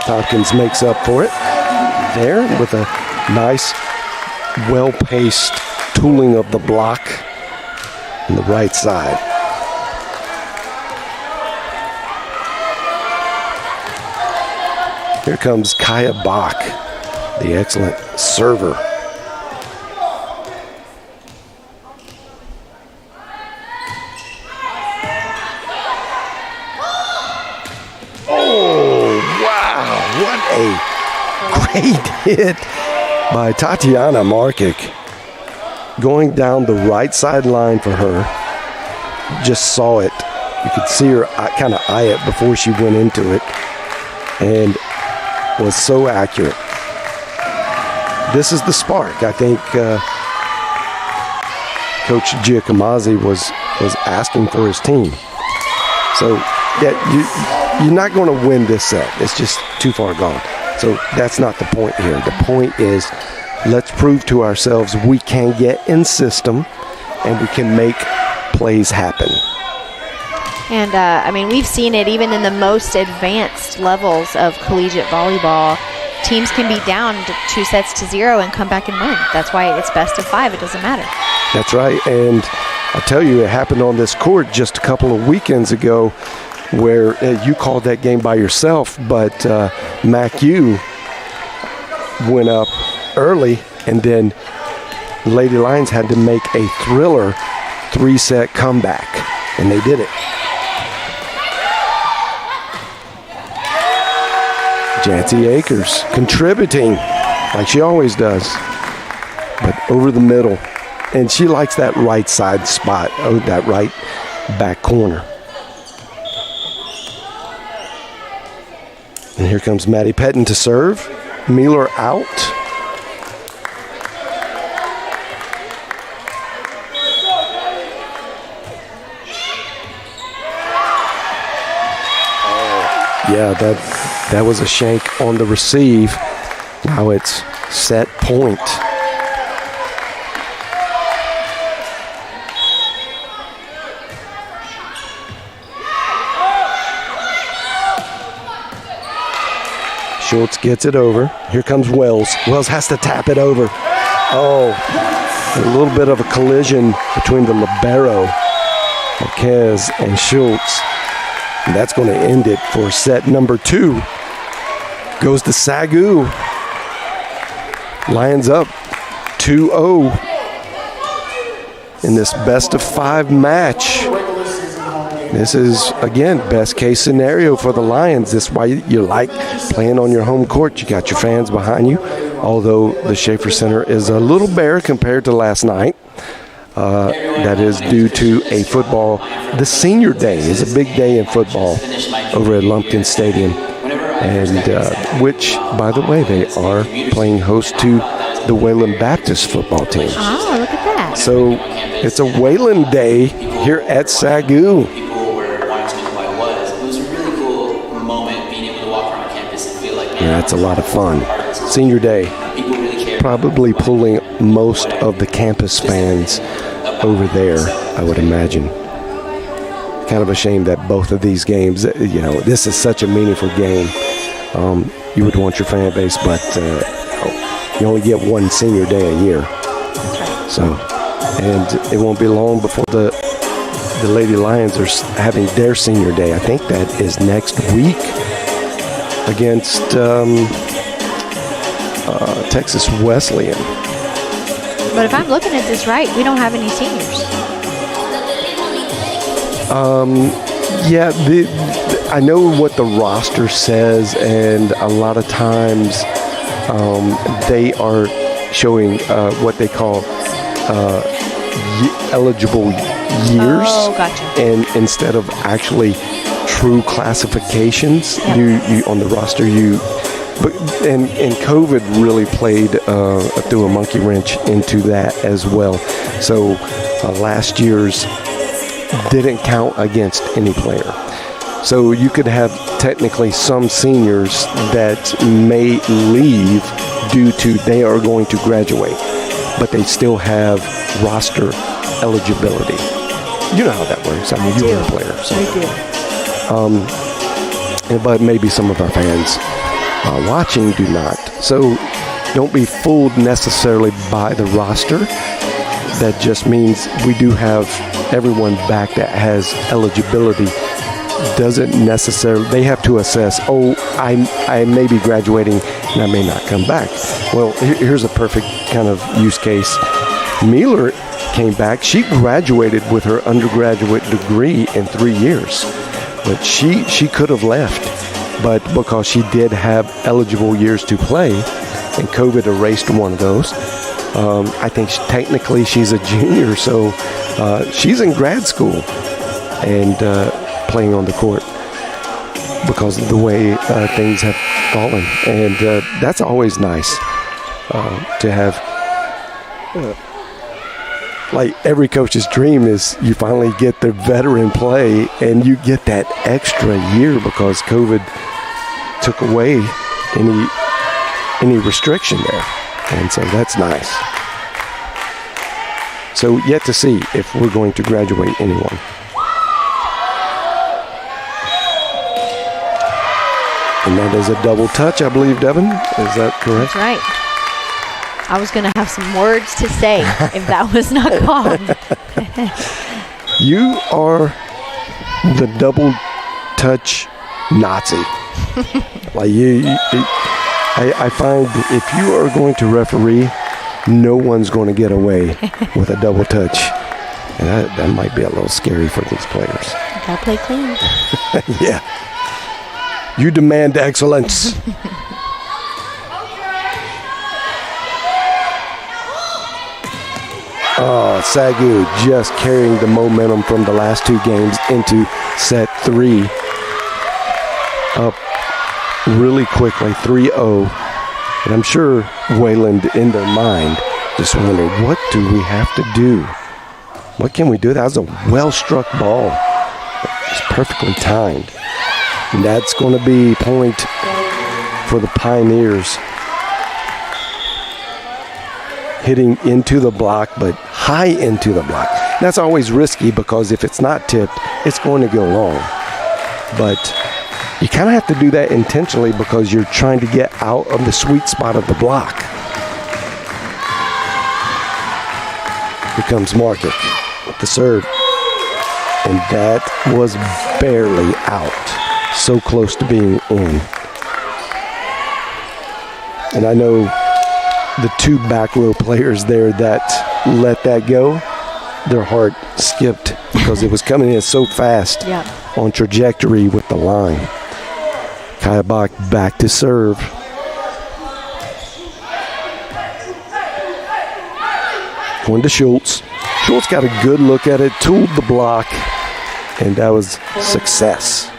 Tompkins makes up for it there with a nice, well-paced tooling of the block on the right side. Here comes Kaya Bach, the excellent server. Oh, wow. What a great hit by Tatiana Markic. Going down the right sideline for her. Just saw it. You could see her kind of eye it before she went into it. And was so accurate. This is the spark. I think Coach Giacomazzi was asking for his team. So, yeah, you're not going to win this set. It's just too far gone. So that's not the point here. The point is, let's prove to ourselves we can get in system and we can make plays happen. And, we've seen it even in the most advanced levels of collegiate volleyball. Teams can be down 2-0 and come back and win. That's why it's best of 5. It doesn't matter. That's right. And I'll tell you, it happened on this court just a couple of weekends ago where you called that game by yourself, but MacU went up early, and then Lady Lions had to make a thriller 3-set comeback, and they did it. Jancy Akers contributing like she always does, but over the middle. And she likes that right side spot, that right back corner. And here comes Maddie Pettin to serve. Mueller out. Yeah, that was a shank on the receive. Now it's set point. Schultz gets it over. Here comes Wells. Wells has to tap it over. Oh, a little bit of a collision between the libero, Marquez, and Schultz. And that's going to end it for set number 2. Goes to SAGU. Lions up 2-0 in this best-of-5 match. This is, again, best case scenario for the Lions. This is why you like playing on your home court. You got your fans behind you, although the Schaefer Center is a little bare compared to last night. That is due to a football. The senior day is a big day in football over at Lumpkin Stadium, and which, by the way, they are playing host to the Wayland Baptist football team. Oh, look at that. So it's a Wayland day here at SAGU. Yeah, it's a lot of fun. Senior day, probably pulling most of the campus fans over there, I would imagine. Kind of a shame that both of these games, this is such a meaningful game. You would want your fan base, but you only get one senior day a year. So, and it won't be long before the Lady Lions are having their senior day. I think that is next week against Texas Wesleyan. But if I'm looking at this right, we don't have any seniors. Yeah, I know what the roster says, and a lot of times they are showing what they call eligible years. Oh, gotcha. And instead of actually true classifications, Yep. you on the roster and COVID really played threw a monkey wrench into that as well. So last year's didn't count against any player. So you could have technically some seniors that may leave due to they are going to graduate, but they still have roster eligibility. You know how that works. I mean, you were a player. So. We do. But maybe some of our fans watching do not. So don't be fooled necessarily by the roster. That just means we do have everyone back that has eligibility. Doesn't necessarily, they have to assess, I may be graduating and I may not come back. Well, here's a perfect kind of use case. Mueller came back. She graduated with her undergraduate degree in 3 years. But she could have left. But because she did have eligible years to play, and COVID erased one of those, I think technically she's a junior, so she's in grad school and playing on the court because of the way things have fallen. And that's always nice to have. Like every coach's dream is you finally get the veteran play and you get that extra year because COVID took away any restriction there. And so that's nice. So yet to see if we're going to graduate anyone. And that is a double touch, I believe, Devin. Is that correct? That's right. I was going to have some words to say if that was not called. You are the double touch Nazi. Like I find if you are going to referee, no one's going to get away with a double touch. And that might be a little scary for these players. Gotta play clean. Yeah. You demand excellence. Oh, SAGU just carrying the momentum from the last two games into set 3. Up really quickly, 3-0. And I'm sure Wayland, in their mind, just wondered, what do we have to do? What can we do? That was a well-struck ball. It's perfectly timed. And that's going to be point for the Pioneers. Hitting into the block, but high into the block. That's always risky because if it's not tipped, it's going to go long. But you kind of have to do that intentionally because you're trying to get out of the sweet spot of the block. Here comes Markic with the serve. And that was barely out. So close to being in. And I know the two back row players there that let that go, their heart skipped because it was coming in so fast on trajectory with the line. Kaya Bach back to serve. Going to Schultz. Schultz got a good look at it, tooled the block, and that was success.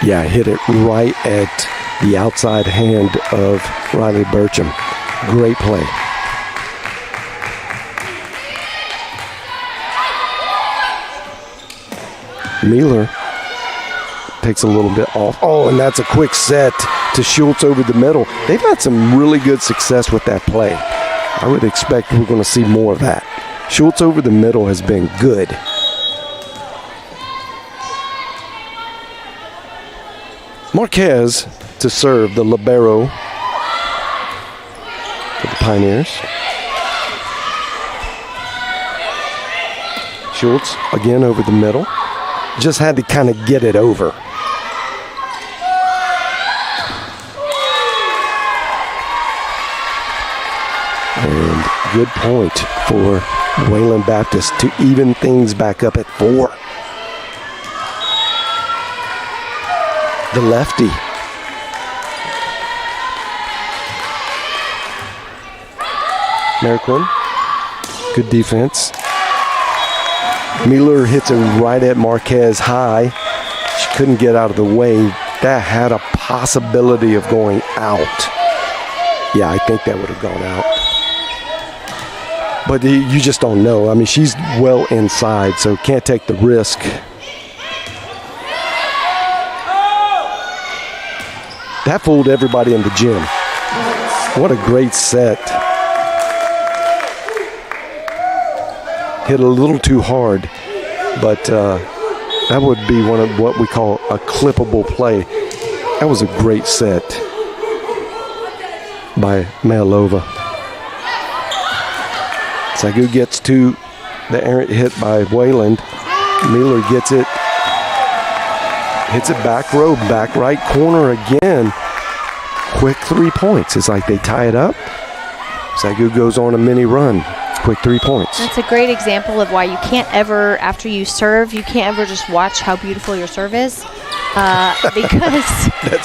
Yeah, hit it right at the outside hand of Riley Burcham. Great play. Mueller takes a little bit off. Oh, and that's a quick set to Schultz over the middle. They've had some really good success with that play. I would expect we're going to see more of that. Schultz over the middle has been good. Marquez to serve, the libero for the Pioneers. Schultz again over the middle. just had to kind of get it over. And good point for Wayland Baptist to even things back up at 4. The lefty. Mary Quinn, good defense. Mueller hits it right at Marquez high. She couldn't get out of the way. That had a possibility of going out. Yeah, I think that would have gone out. But you just don't know. I mean, she's well inside, so can't take the risk. That fooled everybody in the gym. What a great set. Hit a little too hard, but that would be one of what we call a clippable play. That was a great set by Malova. SAGU gets to the errant hit by Wayland. Mueller gets it. Hits it back row, back right corner again. Quick 3 points. It's like they tie it up. SAGU goes on a mini run. Quick 3 points. That's a great example of why you can't ever, after you serve, you can't ever just watch how beautiful your serve is. Because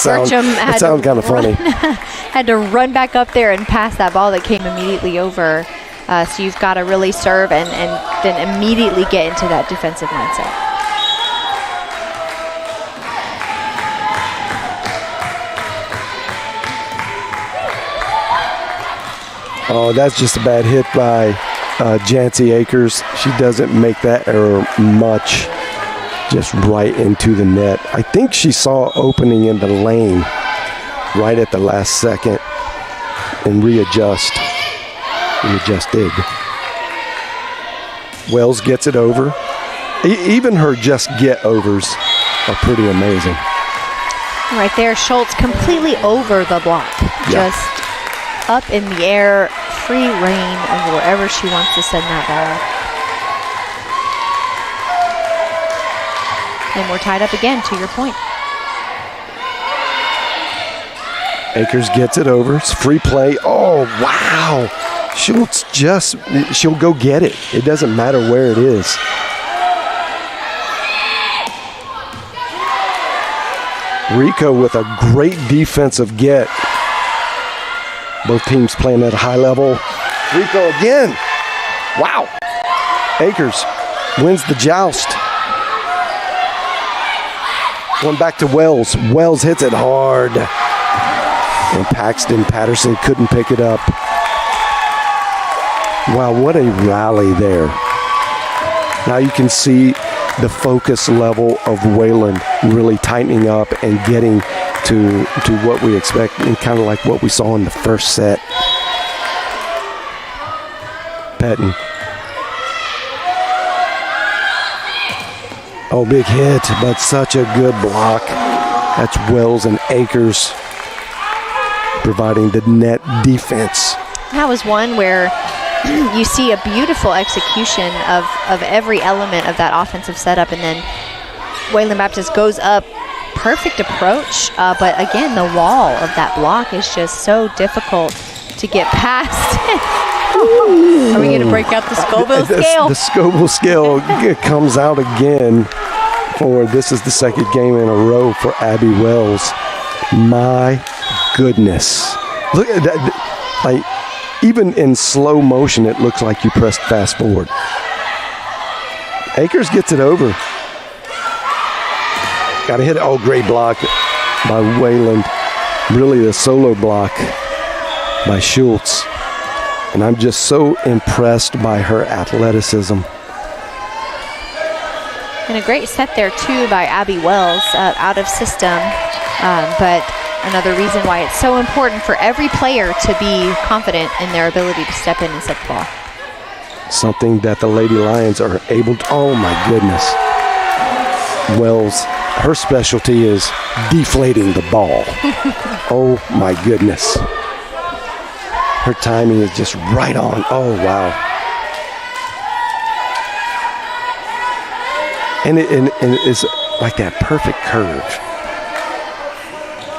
Bertram sounds kind of funny. Had to run back up there and pass that ball that came immediately over. So you've got to really serve and then immediately get into that defensive mindset. Oh, that's just a bad hit by Jancy Akers. She doesn't make that error much. Just right into the net. I think she saw opening in the lane right at the last second and readjusted. Wells gets it over. Even her just get overs are pretty amazing. Right there, Schultz completely over the block. Yeah. Just up in the air, free reign of wherever she wants to send that ball. And we're tied up again, to your point. Akers gets it over. It's free play. Oh, wow. Schultz she'll go get it. It doesn't matter where it is. Rico with a great defensive get. Both teams playing at a high level. Rico again. Wow. Akers wins the joust. Going back to Wells. Wells hits it hard. And Paxton Patterson couldn't pick it up. Wow, what a rally there. Now you can see the focus level of Wayland really tightening up and getting to what we expect, and kind of like what we saw in the first set. Patton. Oh, big hit, but such a good block. That's Wells and Akers providing the net defense. That was one where you see a beautiful execution of every element of that offensive setup, and then Wayland Baptist goes up. Perfect approach, but again, the wall of that block is just so difficult to get past. Are we going to break out the Scoville scale? The Scoville scale comes out again. This is the second game in a row for Abby Wells. My goodness. Look at that. Like, even in slow motion, it looks like you pressed fast forward. Akers gets it over. Got to hit it. Oh, great block by Wayland. Really a solo block by Schultz. And I'm just so impressed by her athleticism. And a great set there, too, by Abby Wells, out of system. But another reason why it's so important for every player to be confident in their ability to step in and set the ball. Something that the Lady Lions are able to, oh my goodness. Wells, her specialty is deflating the ball. Oh my goodness. Her timing is just right on. Oh, wow. And it's like that perfect curve.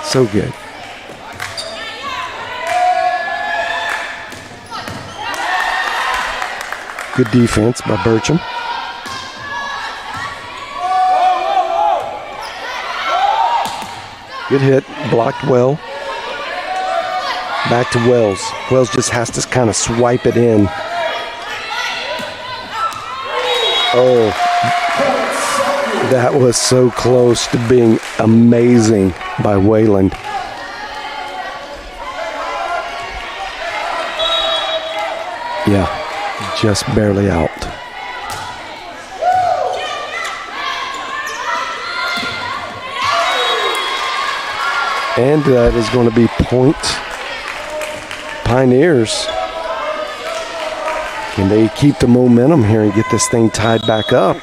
So good. Good defense by Burcham. Good hit, blocked well. Back to Wells. Wells just has to kind of swipe it in. Oh, that was so close to being amazing by Wayland. Yeah, just barely out. And that is going to be point Pioneers. Can they keep the momentum here and get this thing tied back up?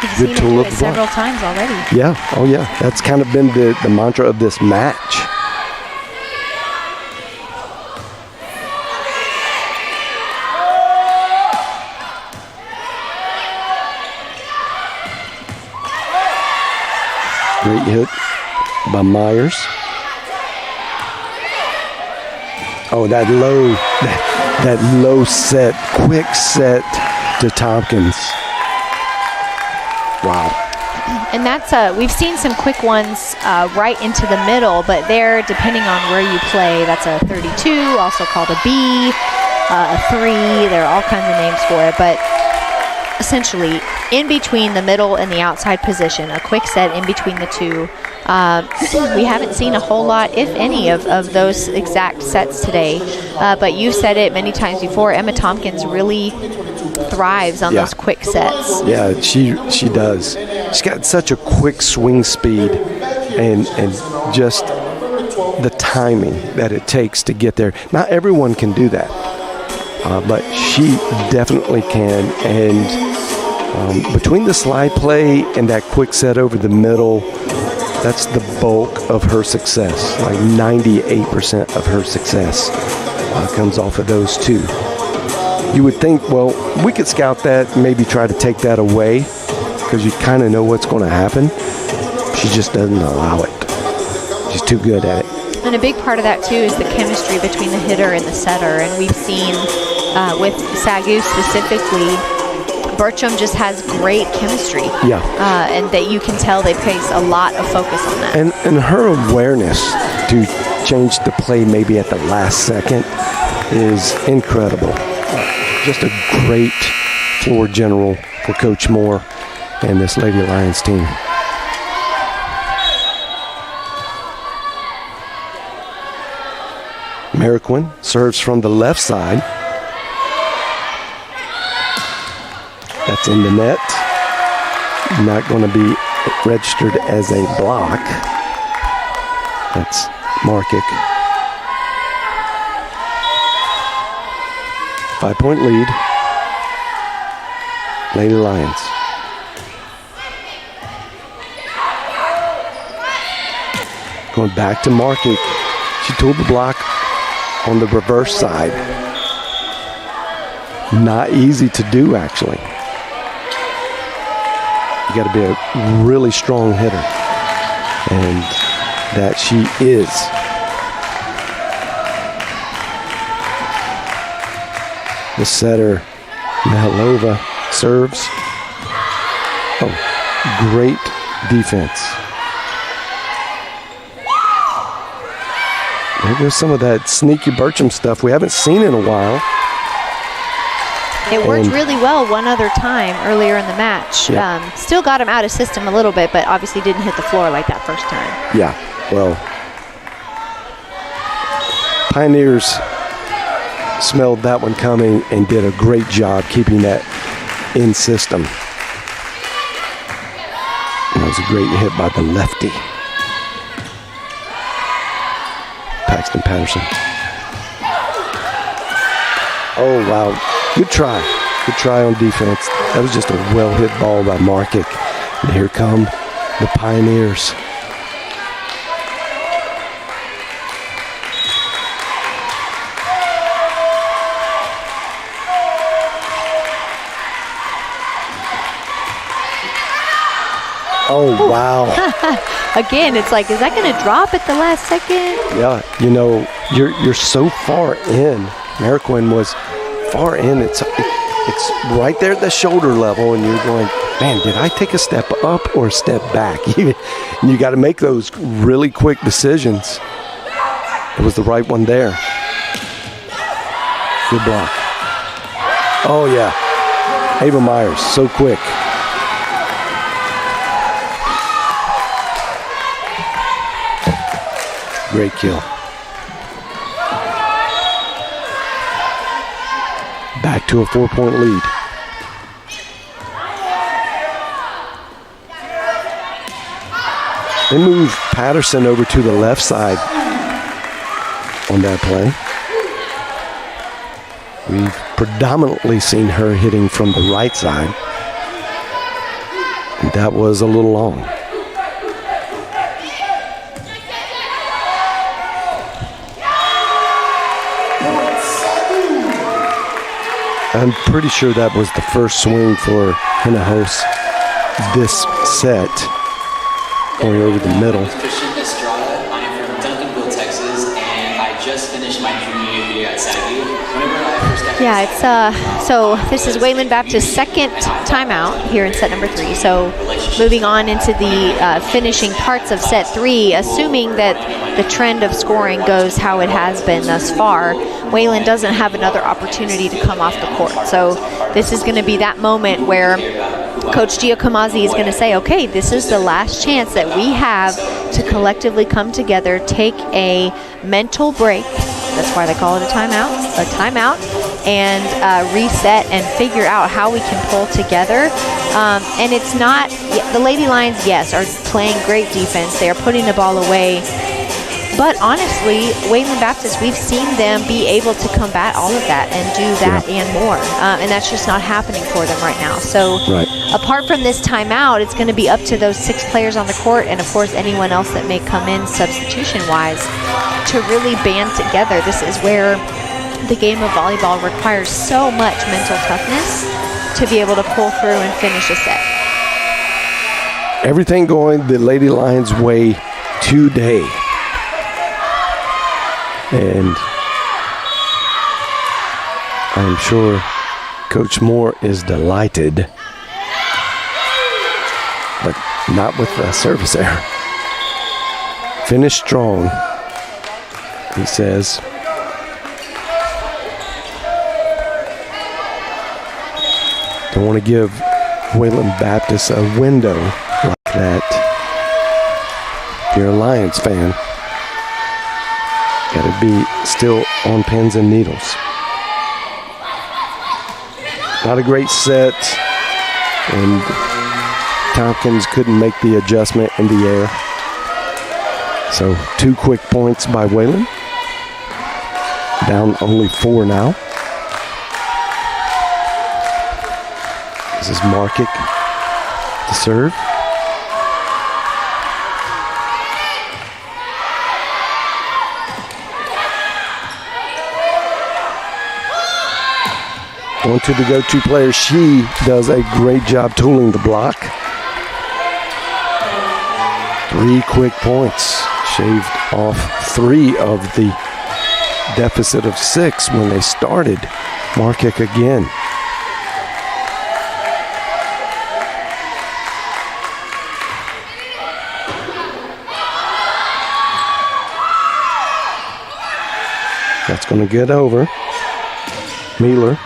You've seen him do it several times already. Yeah, oh yeah. That's kind of been the mantra of this match. Great hit by Myers. Oh, that low set, quick set to Tompkins. Wow. And that's we've seen some quick ones right into the middle, but they're depending on where you play. That's a 32, also called a B, a 3. There are all kinds of names for it, but essentially in between the middle and the outside position, a quick set in between the two. We haven't seen a whole lot, if any, of those exact sets today. But you've said it many times before, Emma Tompkins really thrives on those quick sets. Yeah, she does. She's got such a quick swing speed and just the timing that it takes to get there. Not everyone can do that, but she definitely can. And between the slide play and that quick set over the middle, that's the bulk of her success. Like 98% of her success comes off of those two. You would think, well, we could scout that and maybe try to take that away because you kind of know what's going to happen. She just doesn't allow it. She's too good at it. And a big part of that, too, is the chemistry between the hitter and the setter. And we've seen with SAGU specifically, Burcham just has great chemistry. Yeah. And that you can tell they place a lot of focus on that. And her awareness to change the play maybe at the last second is incredible. Just a great floor general for Coach Moore and this Lady Lions team. Mariquin serves from the left side. That's in the net. Not going to be registered as a block. That's Markick. 5-point lead. Lady Lions. Going back to Markick. She took the block on the reverse side. Not easy to do, actually. You got to be a really strong hitter, and that she is. The setter, Mihalova, serves. Oh, great defense. There goes some of that sneaky Burcham stuff we haven't seen in a while. It worked really well one other time earlier in the match. Yeah. Still got him out of system a little bit, but obviously didn't hit the floor like that first time. Yeah, well, Pioneers smelled that one coming and did a great job keeping that in system. And that was a great hit by the lefty. Paxton Patterson. Oh, wow. Good try. Good try on defense. That was just a well-hit ball by Markick. And here come the Pioneers. Oh, wow. Again, it's like, is that going to drop at the last second? Yeah, you know, you're so far in. Mariquin was far in. It's right there at the shoulder level, and you're going, man, did I take a step up or a step back? You got to make those really quick decisions. It was the right one there. Good block. Oh, yeah. Ava Myers, so quick. Great kill. Back to a 4-point lead. They move Patterson over to the left side on that play. We've predominantly seen her hitting from the right side. And that was a little long. I'm pretty sure that was the first swing for Hinojosa this set, going over the middle. I'm from Duncanville, Texas, and I just finished my junior year here at SAGU. Whenever I first got Yeah, it's so this is Wayland Baptist's second timeout here in set number 3. So moving on into the finishing parts of set 3, assuming that the trend of scoring goes how it has been thus far, Wayland doesn't have another opportunity to come off the court. So this is going to be that moment where Coach Giacomassi is going to say, okay, this is the last chance that we have to collectively come together, take a mental break. That's why they call it a timeout, and reset and figure out how we can pull together. And it's not, the Lady Lions, yes, are playing great defense. They are putting the ball away. But honestly, Wayland Baptist, we've seen them be able to combat all of that and do that and more. And that's just not happening for them right now. So apart from this timeout, it's going to be up to those 6 players on the court and, of course, anyone else that may come in substitution-wise to really band together. This is where the game of volleyball requires so much mental toughness to be able to pull through and finish a set. Everything going the Lady Lions' way today. And I'm sure Coach Moore is delighted, but not with the service error. Finish strong, he says. Don't want to give Wayland Baptist a window like that. If you're a Lions fan, got to be still on pins and needles. Not a great set, and Tompkins couldn't make the adjustment in the air. So 2 quick points by Wayland. Down only 4 now. This is Markic to serve. On to the go-to player. She does a great job tooling the block. 3 quick points. Shaved off 3 of the deficit of 6 when they started. Markic again. That's going to get over. Mealer.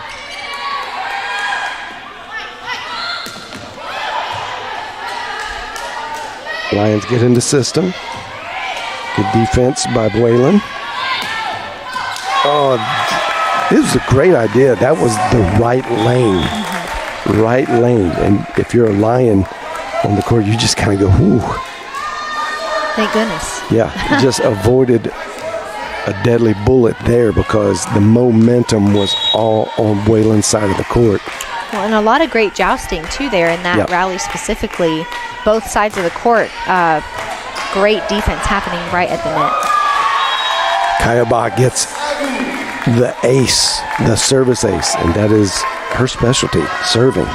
Lions get into system. Good defense by Wayland. Oh, this was a great idea. That was the right lane. Right lane. And if you're a Lion on the court, you just kind of go, whoo. Thank goodness. Yeah, just avoided a deadly bullet there because the momentum was all on Wayland's side of the court. Well, and a lot of great jousting, too, there in that rally specifically. Both sides of the court, great defense happening right at the net. Kayaba gets the ace, the service ace, and that is her specialty, serving.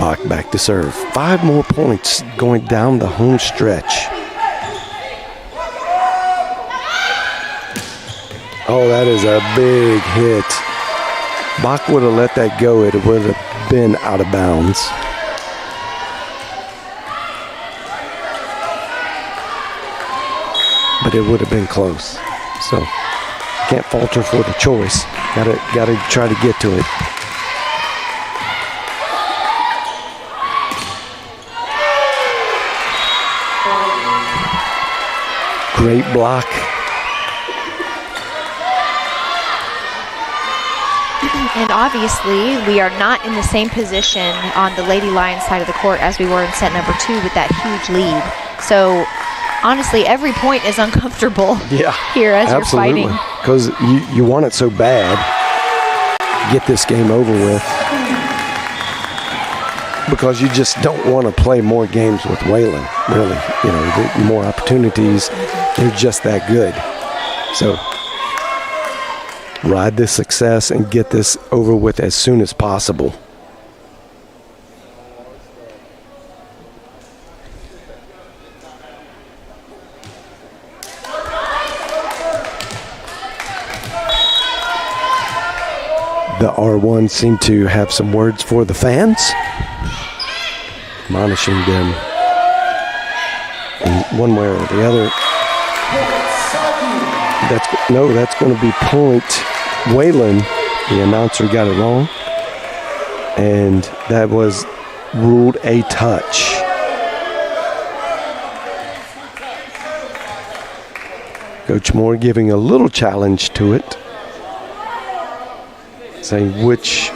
Bach back to serve. 5 more points going down the home stretch. Oh, that is a big hit. Bach would have let that go. It would have been out of bounds. But it would have been close. So can't falter for the choice. Gotta try to get to it. Great block. And obviously, we are not in the same position on the Lady Lions side of the court as we were in set number 2 with that huge lead. So, honestly, every point is uncomfortable here as you're fighting. Because you want it so bad. Get this game over with. Because you just don't want to play more games with Wayland, really. You know, more opportunities. They're just that good. So, ride this success and get this over with as soon as possible. The R1 seem to have some words for the fans, admonishing them in one way or the other. That's going to be point Wayland. The announcer got it wrong, and that was ruled a touch. Coach Moore giving a little challenge to it, saying which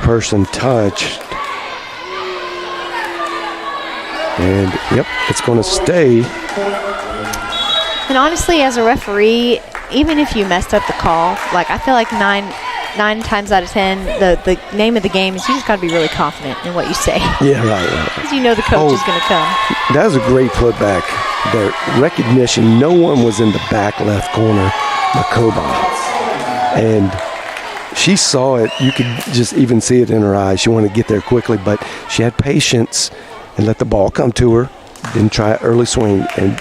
person touched. And yep, it's going to stay. And honestly, as a referee, even if you messed up the call, like I feel like nine times out of 10, the name of the game is you just got to be really confident in what you say. Yeah, right. Because you know the coach is going to come. That was a great putback. The recognition, no one was in the back left corner, Makoba. And she saw it. You could just even see it in her eyes. She wanted to get there quickly, but she had patience and let the ball come to her. Didn't try an early swing and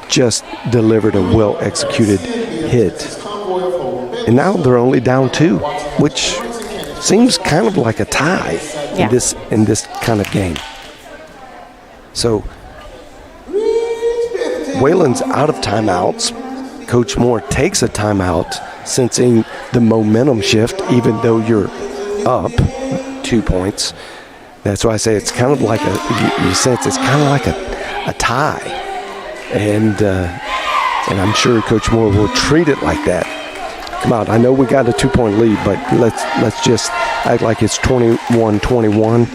just delivered a well-executed hit. And now they're only down 2, which seems kind of like a tie in this kind of game. So Wayland's out of timeouts. Coach Moore takes a timeout, sensing the momentum shift, even though you're up 2 points. That's why I say it's kind of like you sense it's kind of like a tie. And I'm sure Coach Moore will treat it like that. Come on, I know we got a 2-point lead, but let's just act like it's 21-21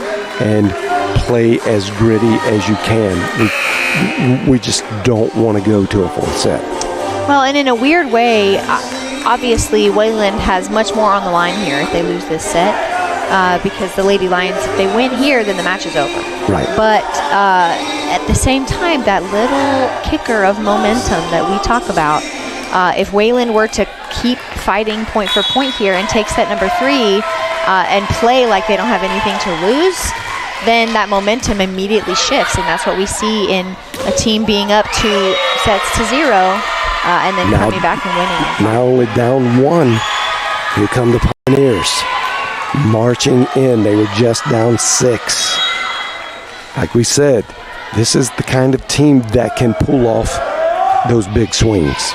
and play as gritty as you can. We just don't want to go to a 4th set. Well, and in a weird way, obviously Wayland has much more on the line here if they lose this set. Because the Lady Lions, if they win here, then the match is over. Right. But at the same time, that little kicker of momentum that we talk about, if Wayland were to keep fighting point for point here and take set number 3 and play like they don't have anything to lose, then that momentum immediately shifts. And that's what we see in a team being up 2 sets to 0 and then coming back and winning. Now only down 1. Here come the Pioneers. Marching in. They were just down 6. Like we said, this is the kind of team that can pull off those big swings.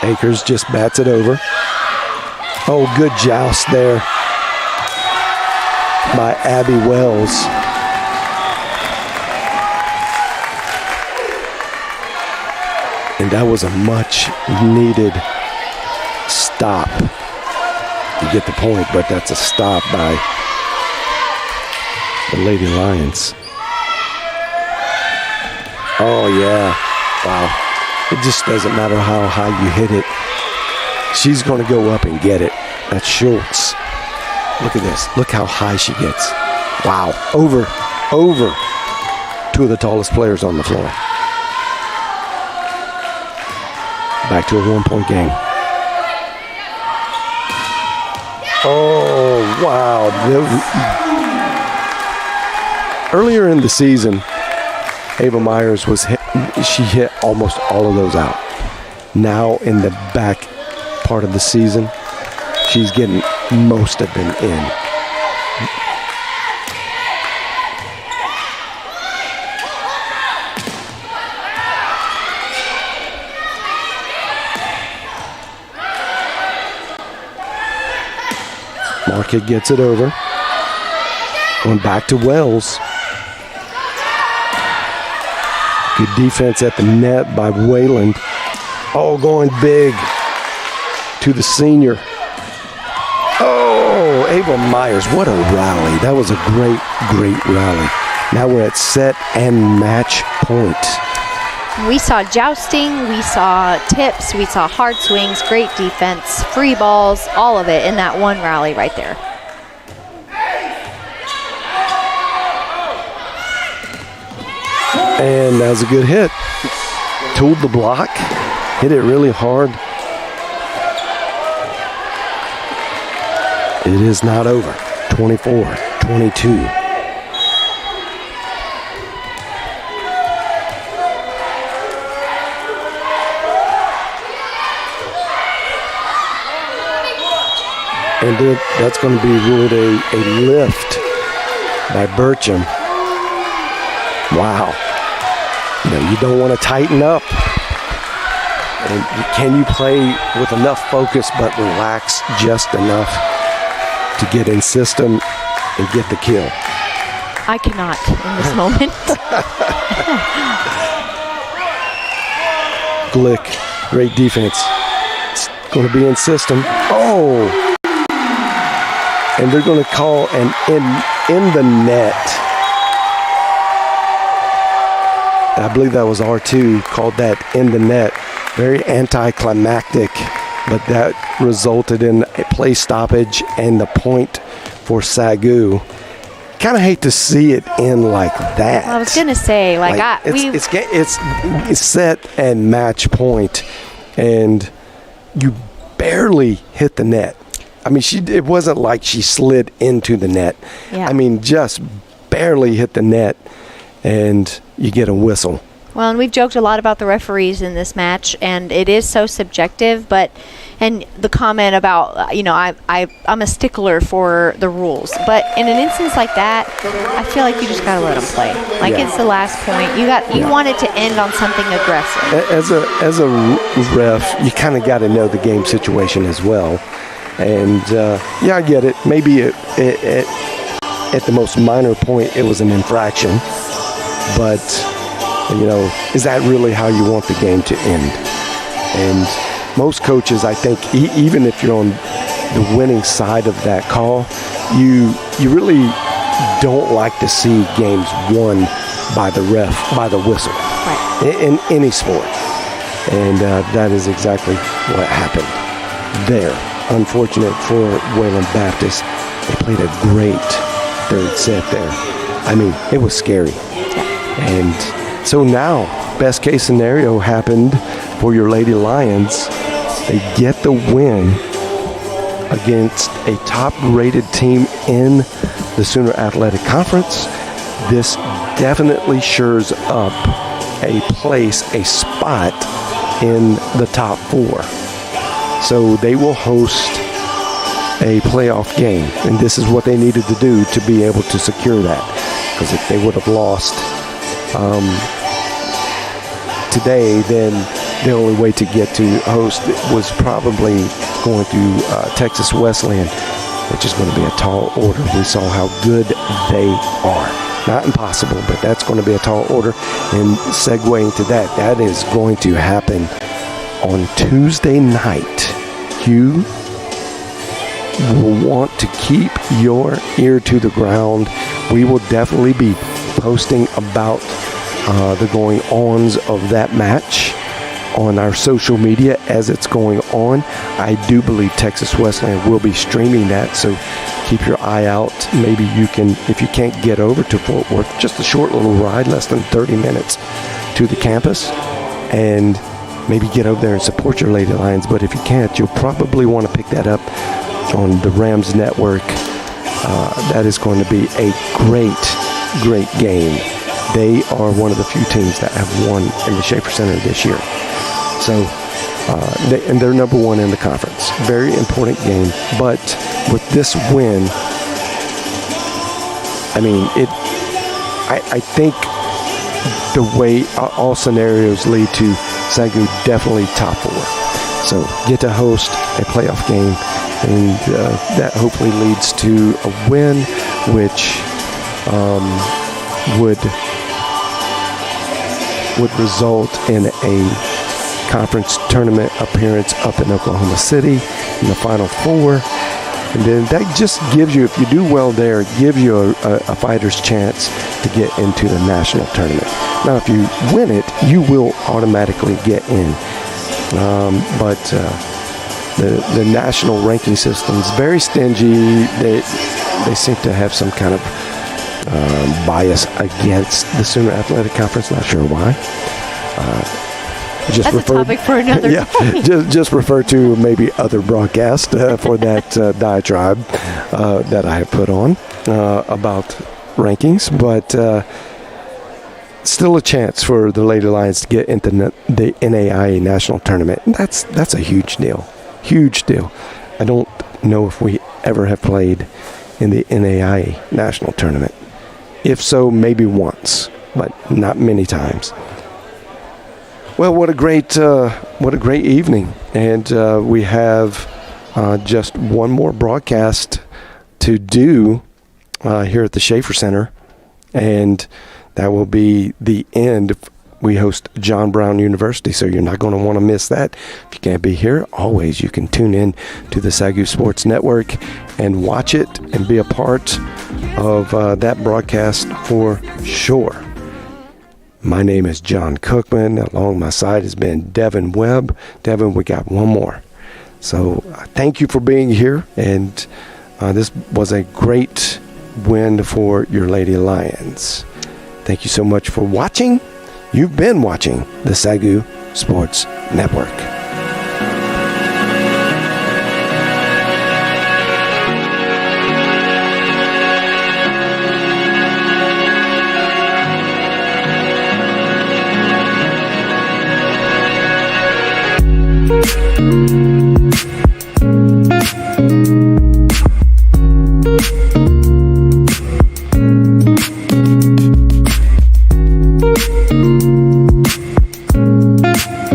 Akers just bats it over. Oh, good joust there by Abby Wells. And that was a much needed stop. You get the point, but that's a stop by the Lady Lions. Oh, yeah. Wow. It just doesn't matter how high you hit it. She's going to go up and get it. That's Schultz. Look at this. Look how high she gets. Wow. Over 2 of the tallest players on the floor. Back to a 1-point game. Oh, wow. Earlier in the season, Ava Myers she hit almost all of those out. Now in the back part of the season, she's getting most of them in. Marquette gets it over. Going back to Wells. Good defense at the net by Wayland. Oh, going big to the senior. Oh, Ava Myers, what a rally. That was a great, great rally. Now we're at set and match point. We saw jousting, we saw tips, we saw hard swings, great defense, free balls, all of it in that one rally right there. And that was a good hit. Tooled the block, hit it really hard. It is not over. 24-22. And that's going to be ruled a lift by Burcham. Wow. You don't want to tighten up. And can you play with enough focus but relax just enough to get in system and get the kill? I cannot in this moment. Glick, great defense. It's going to be in system. Oh! And they're going to call an in the net. I believe that was R2 called that in the net. Very anticlimactic, but that resulted in a play stoppage and the point for SAGU. Kind of hate to see it end like that. I was going to say, it's set and match point, and you barely hit the net. I mean, it wasn't like she slid into the net. Yeah. I mean, just barely hit the net, and you get a whistle. Well, and we've joked a lot about the referees in this match, and it is so subjective, and the comment about, I'm a stickler for the rules. But in an instance like that, I feel like you just got to let them play. It's the last point. You want it to end on something aggressive. As a ref, you kind of got to know the game situation as well. And, I get it. Maybe at the most minor point, it was an infraction. But, is that really how you want the game to end? And most coaches, I think, even if you're on the winning side of that call, you really don't like to see games won by the ref, by the whistle, in any sport. And that is exactly what happened there. Unfortunate for Wayland Baptist. They played a great third set there. I mean, it was scary. And so now, best case scenario happened for your Lady Lions. They get the win against a top-rated team in the Sooner Athletic Conference. This definitely shores up a spot in the top four. So they will host a playoff game, and this is what they needed to do to be able to secure that. Because if they would have lost today, then the only way to get to host was probably going to Texas Wesleyan, which is going to be a tall order. We saw how good they are. Not impossible, but that's going to be a tall order. And segueing to that is going to happen on Tuesday night. You will want to keep your ear to the ground. We will definitely be posting about the going-ons of that match on our social media as it's going on. I do believe Texas Wesleyan will be streaming that, so keep your eye out. Maybe you can, if you can't get over to Fort Worth, just a short little ride, less than 30 minutes to the campus, and maybe get over there and support your Lady Lions. But if you can't, you'll probably want to pick that up on the Rams Network. That is going to be a great game. They are one of the few teams that have won in the Schaefer Center this year. So, and they're number one in the conference. Very important game. But with this win, I mean, I think the way all scenarios lead to SAGU definitely top four. So get to host a playoff game, and that hopefully leads to a win, which would result in a conference tournament appearance up in Oklahoma City in the Final Four. And then that just gives you, if you do well there, gives you a fighter's chance to get into the national tournament. Now, if you win it, you will automatically get in. But the national ranking system is very stingy. They seem to have some kind of bias against the Sooner Athletic Conference. Not sure why. That's a topic for another day. Just refer to maybe other broadcast for that diatribe that I have put on about rankings. But still a chance for the Lady Lions to get into the NAIA National Tournament. That's a huge deal. Huge deal. I don't know if we ever have played in the NAIA National Tournament. If so, maybe once, but not many times. Well, what a great evening, and we have just one more broadcast to do here at the Schaefer Center, and that will be the end. We host John Brown University, so you're not going to want to miss that. If you can't be here, always you can tune in to the SAGU Sports Network and watch it and be a part of that broadcast for sure. My name is John Cookman. Along my side has been Devin Webb. Devin, we got one more. So thank you for being here, and this was a great win for your Lady Lions. Thank you so much for watching. You've been watching the SAGU Sports Network.